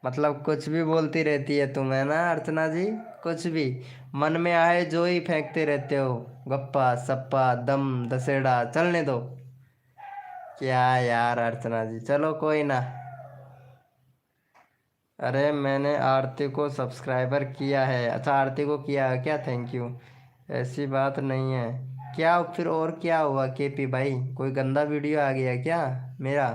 मतलब कुछ भी बोलती रहती है तुम, है ना अर्चना जी? कुछ भी मन में आए जो ही फेंकते रहते हो, गप्पा सप्पा दम दसेड़ा, चलने दो। क्या यार अर्चना जी, चलो कोई ना। अरे मैंने आरती को सब्सक्राइबर किया है। अच्छा आरती को किया है क्या? Thank you. ऐसी बात नहीं है क्या? फिर और क्या हुआ केपी भाई? कोई गंदा वीडियो आ गया क्या मेरा?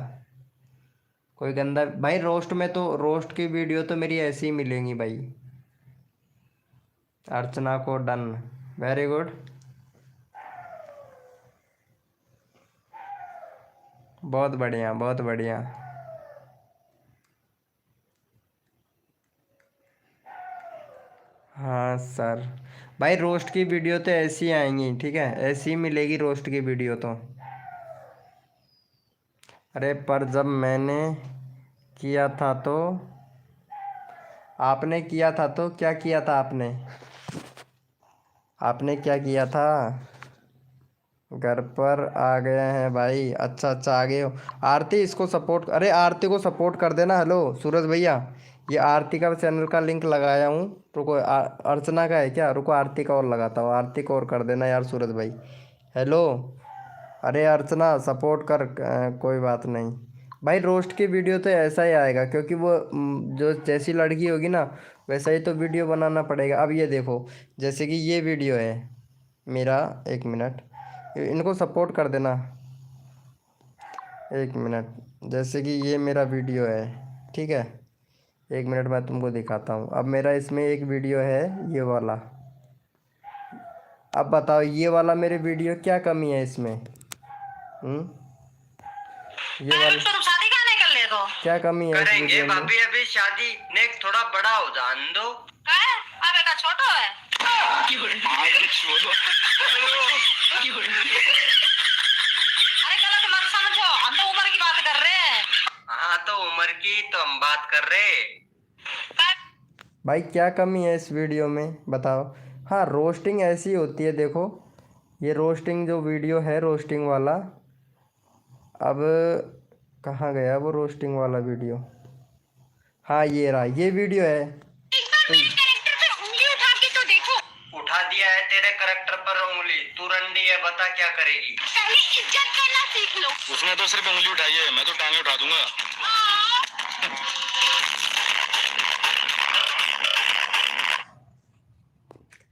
कोई गंदा भाई? रोस्ट में तो, रोस्ट की वीडियो तो मेरी ऐसी ही मिलेंगी भाई। अर्चना को डन, वेरी गुड, बहुत बढ़िया बहुत बढ़िया। हाँ सर, भाई रोस्ट की वीडियो तो ऐसी आएंगी, ठीक है, ऐसी ही मिलेगी रोस्ट की वीडियो तो। अरे पर जब मैंने किया था तो, आपने किया था तो क्या किया था आपने? आपने क्या किया था? घर पर आ गए हैं भाई। अच्छा अच्छा आ गए हो। आरती इसको सपोर्ट, अरे आरती को सपोर्ट कर देना। हेलो सूरज भैया, ये आरती का चैनल का लिंक लगाया हूँ। रुको, अर्चना का है क्या? रुको आरती का और लगाता हूँ, आरती को और कर देना यार सूरज भाई। हेलो, अरे अर्चना सपोर्ट कर, कोई बात नहीं भाई। रोस्ट की वीडियो तो ऐसा ही आएगा क्योंकि वो जो जैसी लड़की होगी ना वैसा ही तो वीडियो बनाना पड़ेगा। अब ये देखो, जैसे कि ये वीडियो है मेरा, एक मिनट, इनको सपोर्ट कर देना, एक मिनट। जैसे कि ये मेरा वीडियो है, ठीक है, एक मिनट मैं तुमको दिखाता हूँ। अब मेरा इसमें एक वीडियो है ये वाला। अब बताओ ये वाला मेरे वीडियो क्या कमी है इसमें? ये वाला तुम शादी कहाँ नहीं कर ले तो क्या कमी है इस करेंगे वीडियो में? भाभी, अभी शादी नेक थोड़ा बड़ा हो जान दो। अबे का छोटो है। अरे गलत मत समझो, हम तो उम्र की बात कर रहे हैं। हाँ तो उम्र की तो हम बात कर रहे। भाई क्या कमी है इस वीडियो में बताओ? हाँ रोस्टिंग ऐसी होती है, देखो ये रोस्टिंग जो वीडियो है, रोस्टिंग वाला, अब कहाँ गया वो रोस्टिंग वाला वीडियो? हाँ ये रहा, ये वीडियो है। कैरेक्टर पे उंगली उठा के तो देखो। उठा दिया है तेरे करेक्टर पर उंगली, तू रंडी है, बता क्या करेगी? पहले इज्जत करना सीख लो। उसने तो सिर्फ उंगली उठाई है, मैं तो टांगे उठा दूंगा।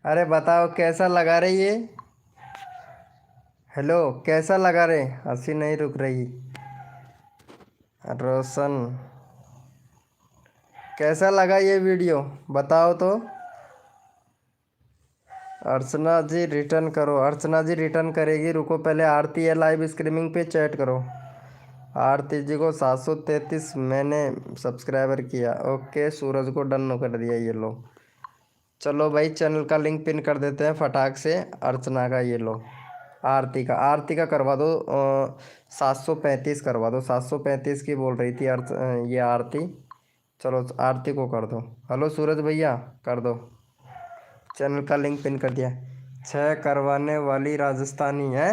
अरे बताओ कैसा लगा रही ये? हेलो कैसा लगा रे? हंसी नहीं रुक रही। रोशन कैसा लगा ये वीडियो बताओ तो? अर्चना जी रिटर्न करो। अर्चना जी रिटर्न करेगी, रुको पहले। आरती है लाइव स्ट्रीमिंग पे, चैट करो। आरती जी को 733 मैंने सब्सक्राइबर किया। ओके, सूरज को डन कर दिया, ये लो। चलो भाई, चैनल का लिंक पिन कर देते हैं फटाक से। अर्चना का ये लो, आरती का करवा दो। 735 करवा दो। 735 की बोल रही थी ये आरती। चलो आरती को कर दो। हेलो सूरज भैया, कर दो। चैनल का लिंक पिन कर दिया। 6 करवाने वाली राजस्थानी है,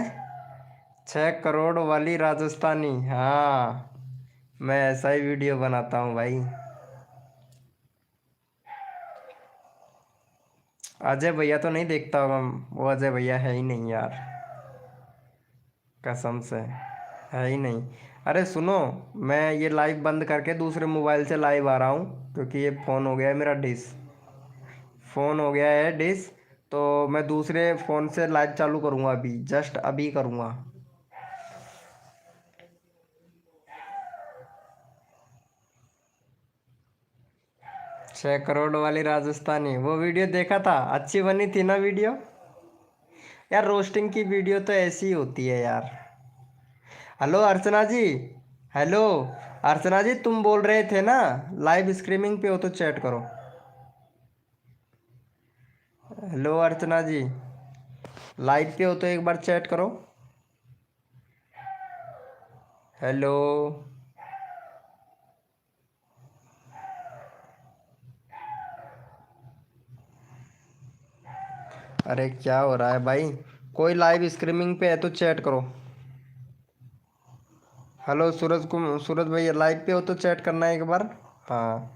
6 करोड़ वाली राजस्थानी। हाँ, मैं ऐसा ही वीडियो बनाता हूँ भाई। अजय भैया तो नहीं देखता होगा, वो अजय भैया है ही नहीं यार, कसम से है ही नहीं। अरे सुनो, मैं ये लाइव बंद करके दूसरे मोबाइल से लाइव आ रहा हूँ, क्योंकि ये फ़ोन हो गया है मेरा डिस। फ़ोन हो गया है डिस, तो मैं दूसरे फ़ोन से लाइव चालू करूँगा अभी, जस्ट अभी करूँगा। छः करोड़ वाली राजस्थानी, वो वीडियो देखा था, अच्छी बनी थी ना वीडियो यार। रोस्टिंग की वीडियो तो ऐसी ही होती है यार। हेलो अर्चना जी, हेलो अर्चना जी, तुम बोल रहे थे ना लाइव स्ट्रीमिंग पे हो तो चैट करो। हेलो अर्चना जी, लाइव पे हो तो एक बार चैट करो। हेलो, अरे क्या हो रहा है भाई, कोई लाइव स्ट्रीमिंग पे है तो चैट करो। हेलो सूरज भैया, लाइव पे हो तो चैट करना है एक बार। हाँ,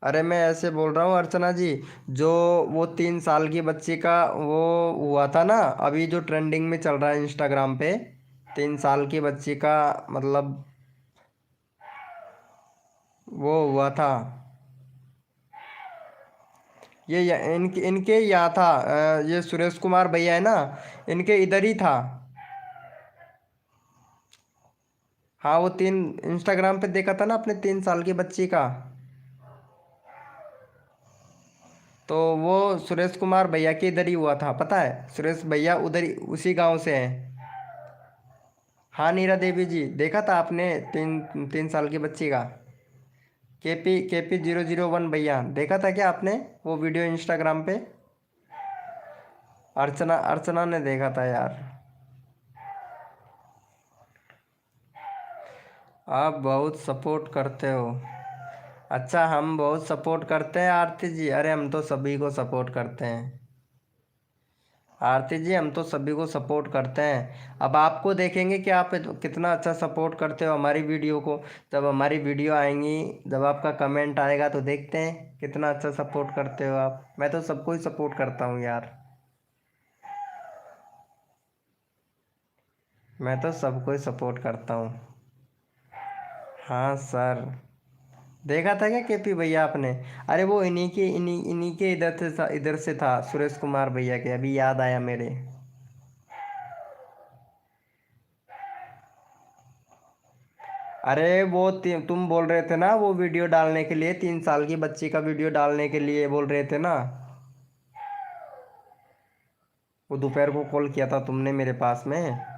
अरे मैं ऐसे बोल रहा हूँ अर्चना जी, जो वो 3 साल की बच्ची का वो हुआ था ना, अभी जो ट्रेंडिंग में चल रहा है इंस्टाग्राम पे, 3 साल की बच्ची का मतलब वो हुआ था। इनके इनके यहाँ था। ये सुरेश कुमार भैया है ना, इनके इधर ही था। हाँ, वो तीन इंस्टाग्राम पे देखा था ना अपने 3 साल की बच्ची का, तो वो सुरेश कुमार भैया के इधर ही हुआ था, पता है। सुरेश भैया उधर ही उसी गांव से हैं। हाँ नीरा देवी जी, देखा था आपने 3 साल की बच्ची का। केपी 001 भैया, देखा था क्या आपने वो वीडियो इंस्टाग्राम पे? अर्चना अर्चना ने देखा था यार। आप बहुत सपोर्ट करते हो। अच्छा, हम बहुत सपोर्ट करते हैं आरती जी? अरे हम तो सभी को सपोर्ट करते हैं आरती जी, हम तो सभी को सपोर्ट करते हैं। अब आपको देखेंगे कि आप कितना अच्छा सपोर्ट करते हो हमारी वीडियो को। जब हमारी वीडियो आएंगी, जब आपका कमेंट आएगा तो देखते हैं कितना अच्छा सपोर्ट करते हो आप। मैं तो सबको ही सपोर्ट करता हूँ यार, मैं तो सबको ही सपोर्ट करता हूँ। हाँ सर, देखा था क्या केपी भैया आपने? अरे वो इन्हीं के इधर से था, सुरेश कुमार भैया के, अभी याद आया मेरे। अरे वो तुम बोल रहे थे ना वो वीडियो डालने के लिए, 3 साल की बच्ची का वीडियो डालने के लिए बोल रहे थे ना। वो दोपहर को कॉल किया था तुमने मेरे पास में।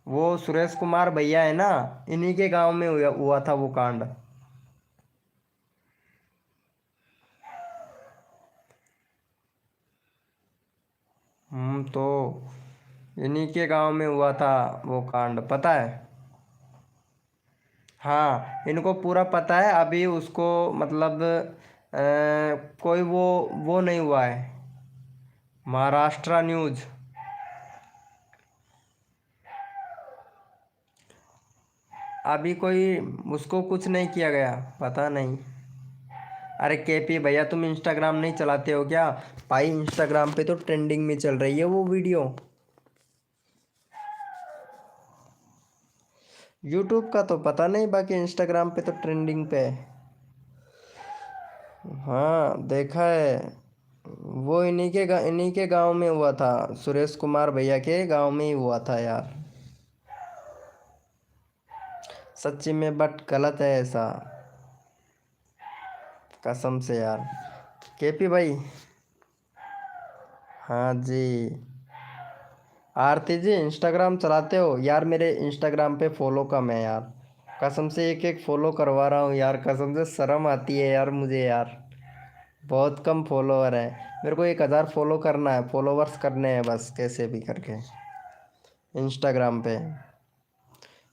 वो सुरेश कुमार भैया है ना, इन्हीं के गांव में हुआ था वो कांड। तो इन्हीं के गांव में हुआ था वो कांड, पता है। हाँ, इनको पूरा पता है। अभी उसको मतलब कोई वो नहीं हुआ है, महाराष्ट्र न्यूज़। अभी कोई उसको कुछ नहीं किया गया, पता नहीं। अरे केपी भैया, तुम इंस्टाग्राम नहीं चलाते हो क्या भाई? इंस्टाग्राम पे तो ट्रेंडिंग में चल रही है वो वीडियो। यूट्यूब का तो पता नहीं, बाकी इंस्टाग्राम पे तो ट्रेंडिंग पे है। हाँ देखा है, वो इन्हीं के गांव में हुआ था, सुरेश कुमार भैया के गांव में ही हुआ था यार। सच्ची में, बट गलत है ऐसा, कसम से यार। केपी भाई, हाँ जी। आरती जी इंस्टाग्राम चलाते हो यार? मेरे इंस्टाग्राम पे फॉलो कम है यार, कसम से एक एक फॉलो करवा रहा हूँ यार, कसम से शर्म आती है यार मुझे यार, बहुत कम फॉलोवर है। मेरे को 1,000 फॉलो करना है, फॉलोवर्स करने हैं बस कैसे भी करके इंस्टाग्राम पे।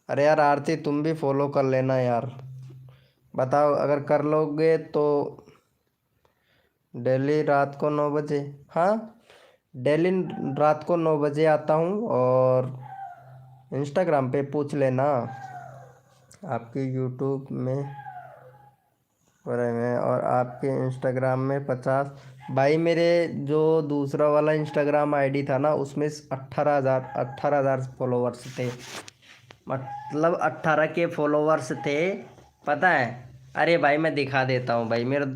अरे यार आरती तुम भी फॉलो कर लेना यार, बताओ अगर कर लोगे तो। डेली रात को 9 बजे, हाँ डेली रात को 9 बजे आता हूँ। और इंस्टाग्राम पे पूछ लेना आपके यूट्यूब में बारे में, और आपके इंस्टाग्राम में 50। भाई मेरे जो दूसरा वाला इंस्टाग्राम आईडी था ना उसमें 18,000 फॉलोवर्स थे, मतलब 18 के फॉलोवर्स थे, पता है। अरे भाई मैं दिखा देता हूँ भाई मेरा,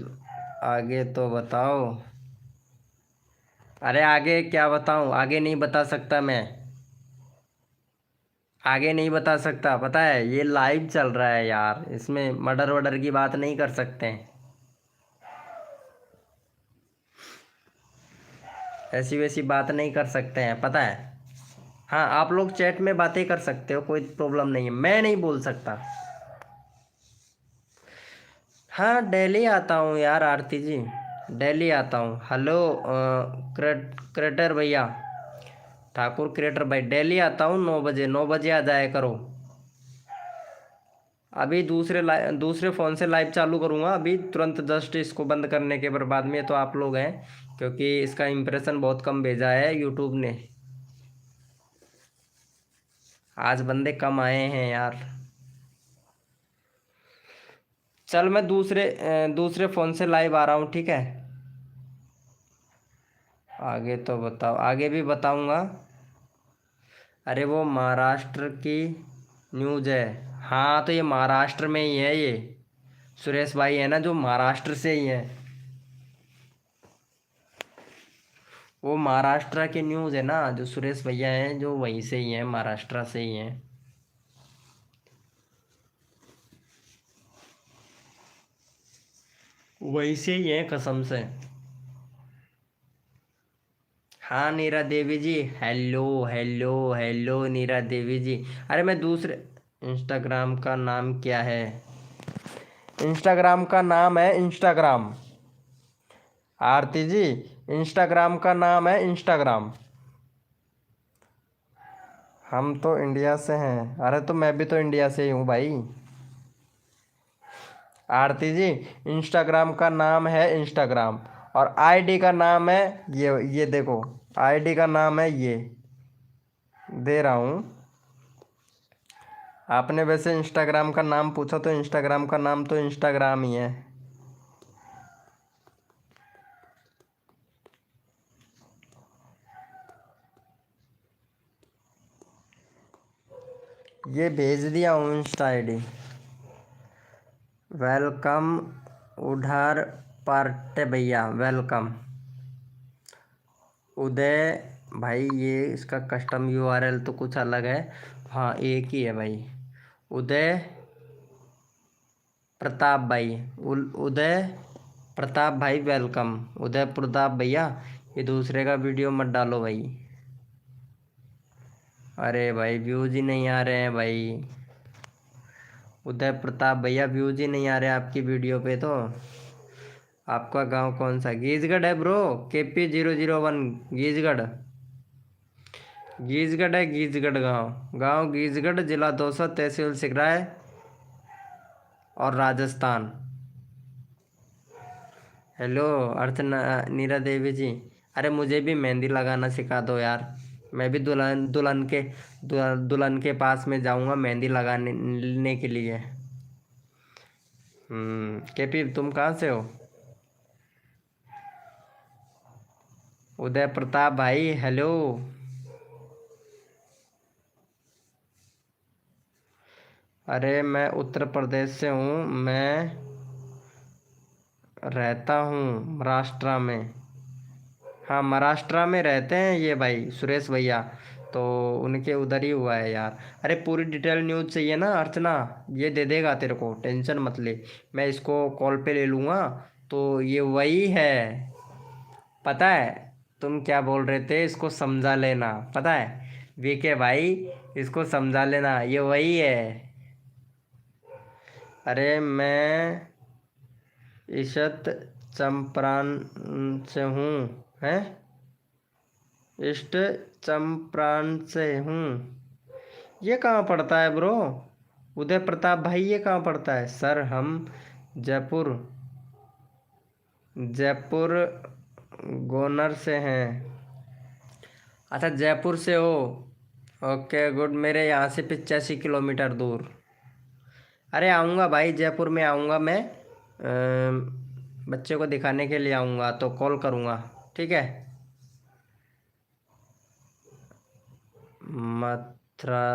आगे तो बताओ। अरे आगे क्या बताऊँ, आगे नहीं बता सकता मैं, आगे नहीं बता सकता, पता है ये लाइव चल रहा है यार, इसमें मर्डर वर्डर की बात नहीं कर सकते हैं, ऐसी वैसी बात नहीं कर सकते हैं, पता है। हाँ आप लोग चैट में बातें कर सकते हो, कोई प्रॉब्लम नहीं है, मैं नहीं बोल सकता। हाँ डेली आता हूँ यार आरती जी, डेली आता हूँ। हेलो क्रिएटर भैया, ठाकुर क्रिएटर भाई, डेली आता हूँ 9 बजे, 9 बजे आ जाया करो। अभी दूसरे फ़ोन से लाइव चालू करूँगा अभी तुरंत, जस्ट इसको बंद करने के बाद में। तो आप लोग हैं, क्योंकि इसका इम्प्रेशन बहुत कम भेजा है यूट्यूब ने, आज बंदे कम आए हैं यार। चल मैं दूसरे फ़ोन से लाइव आ रहा हूँ, ठीक है। आगे तो बताओ, आगे भी बताऊँगा। अरे वो महाराष्ट्र की न्यूज़ है, हाँ तो ये महाराष्ट्र में ही है, ये सुरेश भाई है ना जो महाराष्ट्र से ही है, वो महाराष्ट्र के न्यूज़ है ना, जो सुरेश भैया हैं जो वहीं से ही हैं, महाराष्ट्र से ही हैं। वहीं से ही हैं कसम से। हाँ नीरा देवी जी, हेलो हेलो हेलो नीरा देवी जी। अरे मैं दूसरे इंस्टाग्राम का नाम क्या है? इंस्टाग्राम का नाम है इंस्टाग्राम, आरती जी इंस्टाग्राम का नाम है इंस्टाग्राम। हम तो इंडिया से हैं, अरे तो मैं भी तो इंडिया से ही हूँ भाई। आरती जी इंस्टाग्राम का नाम है इंस्टाग्राम, और आईडी का नाम है ये देखो, आईडी का नाम है ये दे रहा हूँ। आपने वैसे इंस्टाग्राम का नाम पूछा तो इंस्टाग्राम का नाम तो इंस्टाग्राम ही है। ये भेज दिया हूँ इंस्टा आईडी। वेलकम उधार पार्टे भैया, वेलकम। उदय भाई ये इसका कस्टम यूआरएल तो कुछ अलग है, हाँ एक ही है भाई। उदय प्रताप भाई, उदय प्रताप भाई वेलकम। उदय प्रताप भैया ये दूसरे का वीडियो मत डालो भाई। अरे भाई व्यूज ही नहीं आ रहे हैं भाई, उदय प्रताप भैया व्यूज ही नहीं आ रहे आपकी वीडियो पे। तो आपका गांव कौन सा? गीजगढ़ है ब्रो, KP001 गीजगढ़, गीजगढ़ है, गीजगढ़ गांव गीजगढ़, जिला दौसा, तहसील सिगराय और राजस्थान। हेलो नीरा देवी जी, अरे मुझे भी मेहंदी लगाना सिखा दो यार, मैं भी दुल्हन के पास में जाऊंगा मेहंदी लगाने के लिए। KP तुम कहाँ से हो? उदय प्रताप भाई हेलो। अरे मैं उत्तर प्रदेश से हूँ, मैं रहता हूँ महाराष्ट्र में। हाँ महाराष्ट्र में रहते हैं ये भाई सुरेश भैया, तो उनके उधर ही हुआ है यार। अरे पूरी डिटेल न्यूज़ चाहिए ना अर्चना, ये दे देगा तेरे को, टेंशन मत ले, मैं इसको कॉल पे ले लूँगा। तो ये वही है, पता है, तुम क्या बोल रहे थे, इसको समझा लेना, पता है वीके भाई, इसको समझा लेना, ये वही है। अरे मैं इशत चंपरान से हूँ, हैं इष्ट चंपरान से हूँ। ये कहाँ पड़ता है ब्रो? उदय प्रताप भाई ये कहाँ पड़ता है? सर हम जयपुर जयपुर गोनर से हैं। अच्छा जयपुर से हो, ओके गुड। मेरे यहाँ से 85 किलोमीटर दूर। अरे आऊँगा भाई, जयपुर में आऊँगा मैं, बच्चे को दिखाने के लिए आऊँगा, तो कॉल करूँगा, ठीक है। मथुरा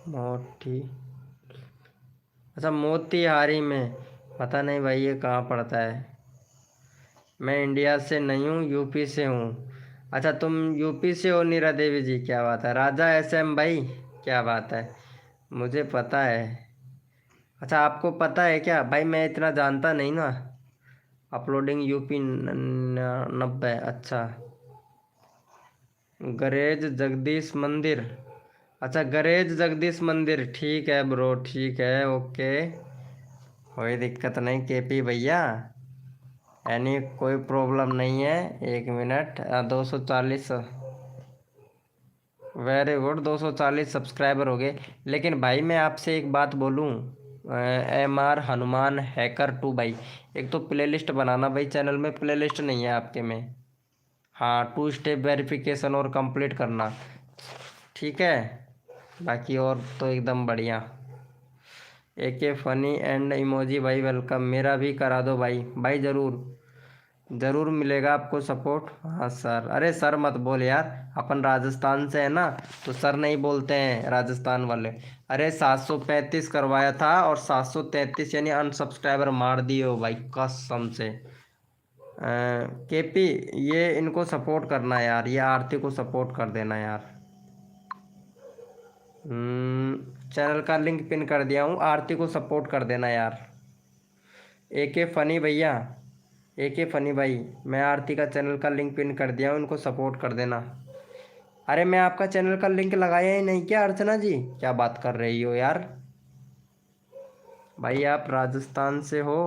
मोती, अच्छा मोतीहारी में, पता नहीं भाई ये कहाँ पड़ता है। मैं इंडिया से नहीं हूँ, यूपी से हूँ। अच्छा तुम यूपी से हो नीरा देवी जी, क्या बात है। राजा SM भाई क्या बात है, मुझे पता है। अच्छा आपको पता है क्या भाई, मैं इतना जानता नहीं ना। अपलोडिंग यूपी 90, अच्छा गरेज जगदीश मंदिर, अच्छा गरेज जगदीश मंदिर, ठीक है ब्रो, ठीक है, ओके, कोई दिक्कत नहीं KP भैया, यानी कोई प्रॉब्लम नहीं है। 1 मिनट, 240, वेरी गुड, 240 सब्सक्राइबर हो गए। लेकिन भाई मैं आपसे एक बात बोलूं, MR हनुमान हैकर 2 भाई, एक तो प्लेलिस्ट बनाना भाई, चैनल में प्लेलिस्ट नहीं है आपके में। हाँ 2 स्टेप वेरिफिकेशन और कंप्लीट करना, ठीक है। बाकी और तो एकदम बढ़िया। AK फनी एंड इमोजी भाई वेलकम, मेरा भी करा दो भाई, भाई ज़रूर ज़रूर मिलेगा आपको सपोर्ट। हाँ सर, अरे सर मत बोल यार, अपन राजस्थान से है ना, तो सर नहीं बोलते हैं राजस्थान वाले। अरे 735 करवाया था और 733 यानी अनसब्सक्राइबर मार दिए हो भाई कसम से। KP ये इनको सपोर्ट करना यार, ये आरती को सपोर्ट कर देना यार। चैनल का लिंक पिन कर दिया हूँ, आरती को सपोर्ट कर देना यार। AK फनी भैया, AK फनी भाई, मैं आरती का चैनल का लिंक पिन कर दिया हूँ, उनको सपोर्ट कर देना। अरे मैं आपका चैनल का लिंक लगाया ही नहीं क्या अर्चना जी, क्या बात कर रही हो यार। भाई आप राजस्थान से हो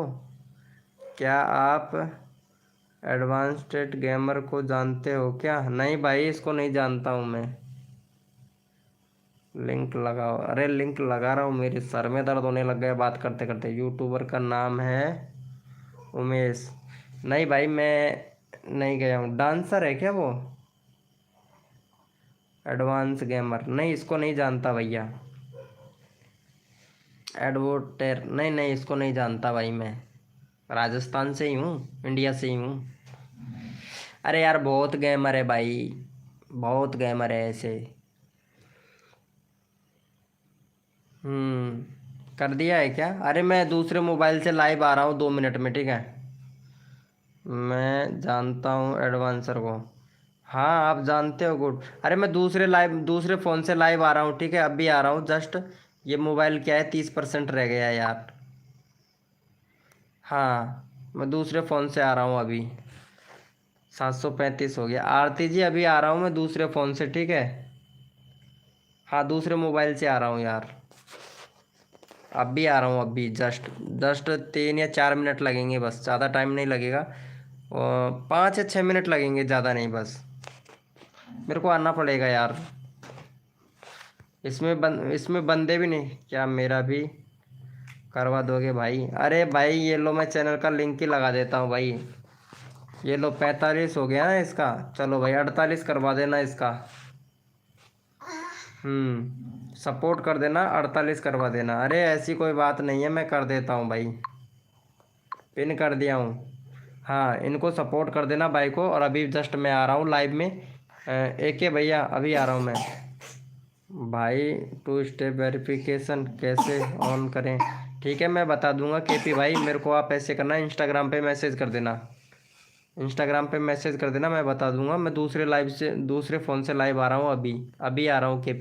क्या? आप एडवांस्ड गेमर को जानते हो क्या? नहीं भाई इसको नहीं जानता हूँ मैं। लिंक लगाओ, अरे लिंक लगा रहा हूँ, मेरे सर में दर्द होने लग गया बात करते करते। यूट्यूबर का नाम है उमेश, नहीं भाई मैं नहीं गया हूँ। डांसर है क्या वो? एडवांस गेमर, नहीं इसको नहीं जानता भैया। एडवोटेर, नहीं नहीं इसको नहीं जानता भाई, मैं राजस्थान से ही हूँ, इंडिया से ही हूँ। अरे यार बहुत गेमर है भाई, बहुत गेमर है ऐसे। कर दिया है क्या? अरे मैं दूसरे मोबाइल से लाइव आ रहा हूँ 2 मिनट में, ठीक है। मैं जानता हूँ एडवांसर को, हाँ आप जानते हो, गुड। अरे मैं दूसरे फ़ोन से लाइव आ रहा हूँ, ठीक है, अभी आ रहा हूँ जस्ट। ये मोबाइल क्या है 30% रह गया है यार। हाँ मैं दूसरे फ़ोन से आ रहा हूँ अभी, 735 हो गया। आरती जी अभी आ रहा हूँ मैं दूसरे फ़ोन से, ठीक है। हाँ दूसरे मोबाइल से आ रहा हूँ यार, अभी आ रहा हूँ, अभी जस्ट 3 या 4 मिनट लगेंगे बस, ज़्यादा टाइम नहीं लगेगा, 5 या 6 मिनट लगेंगे, ज़्यादा नहीं, बस मेरे को आना पड़ेगा यार। इसमें बंदे भी नहीं क्या? मेरा भी करवा दोगे भाई? अरे भाई ये लो, मैं चैनल का लिंक ही लगा देता हूँ भाई। ये लो 45 हो गया ना इसका, चलो भाई 48 करवा देना इसका। सपोर्ट कर देना, 48 करवा देना। अरे ऐसी कोई बात नहीं है, मैं कर देता हूँ भाई, पिन कर दिया हूँ। हाँ इनको सपोर्ट कर देना भाई को। और अभी जस्ट मैं आ रहा हूँ लाइव में, AK भैया अभी आ रहा हूँ मैं भाई। 2 स्टेप वेरिफिकेशन कैसे ऑन करें? ठीक है मैं बता दूंगा KP भाई, मेरे को आप ऐसे करना, इंस्टाग्राम पे मैसेज कर देना, इंस्टाग्राम पे मैसेज कर देना, मैं बता दूंगा। मैं दूसरे फ़ोन से लाइव आ रहा हूँ, अभी आ रहा हूँ KP।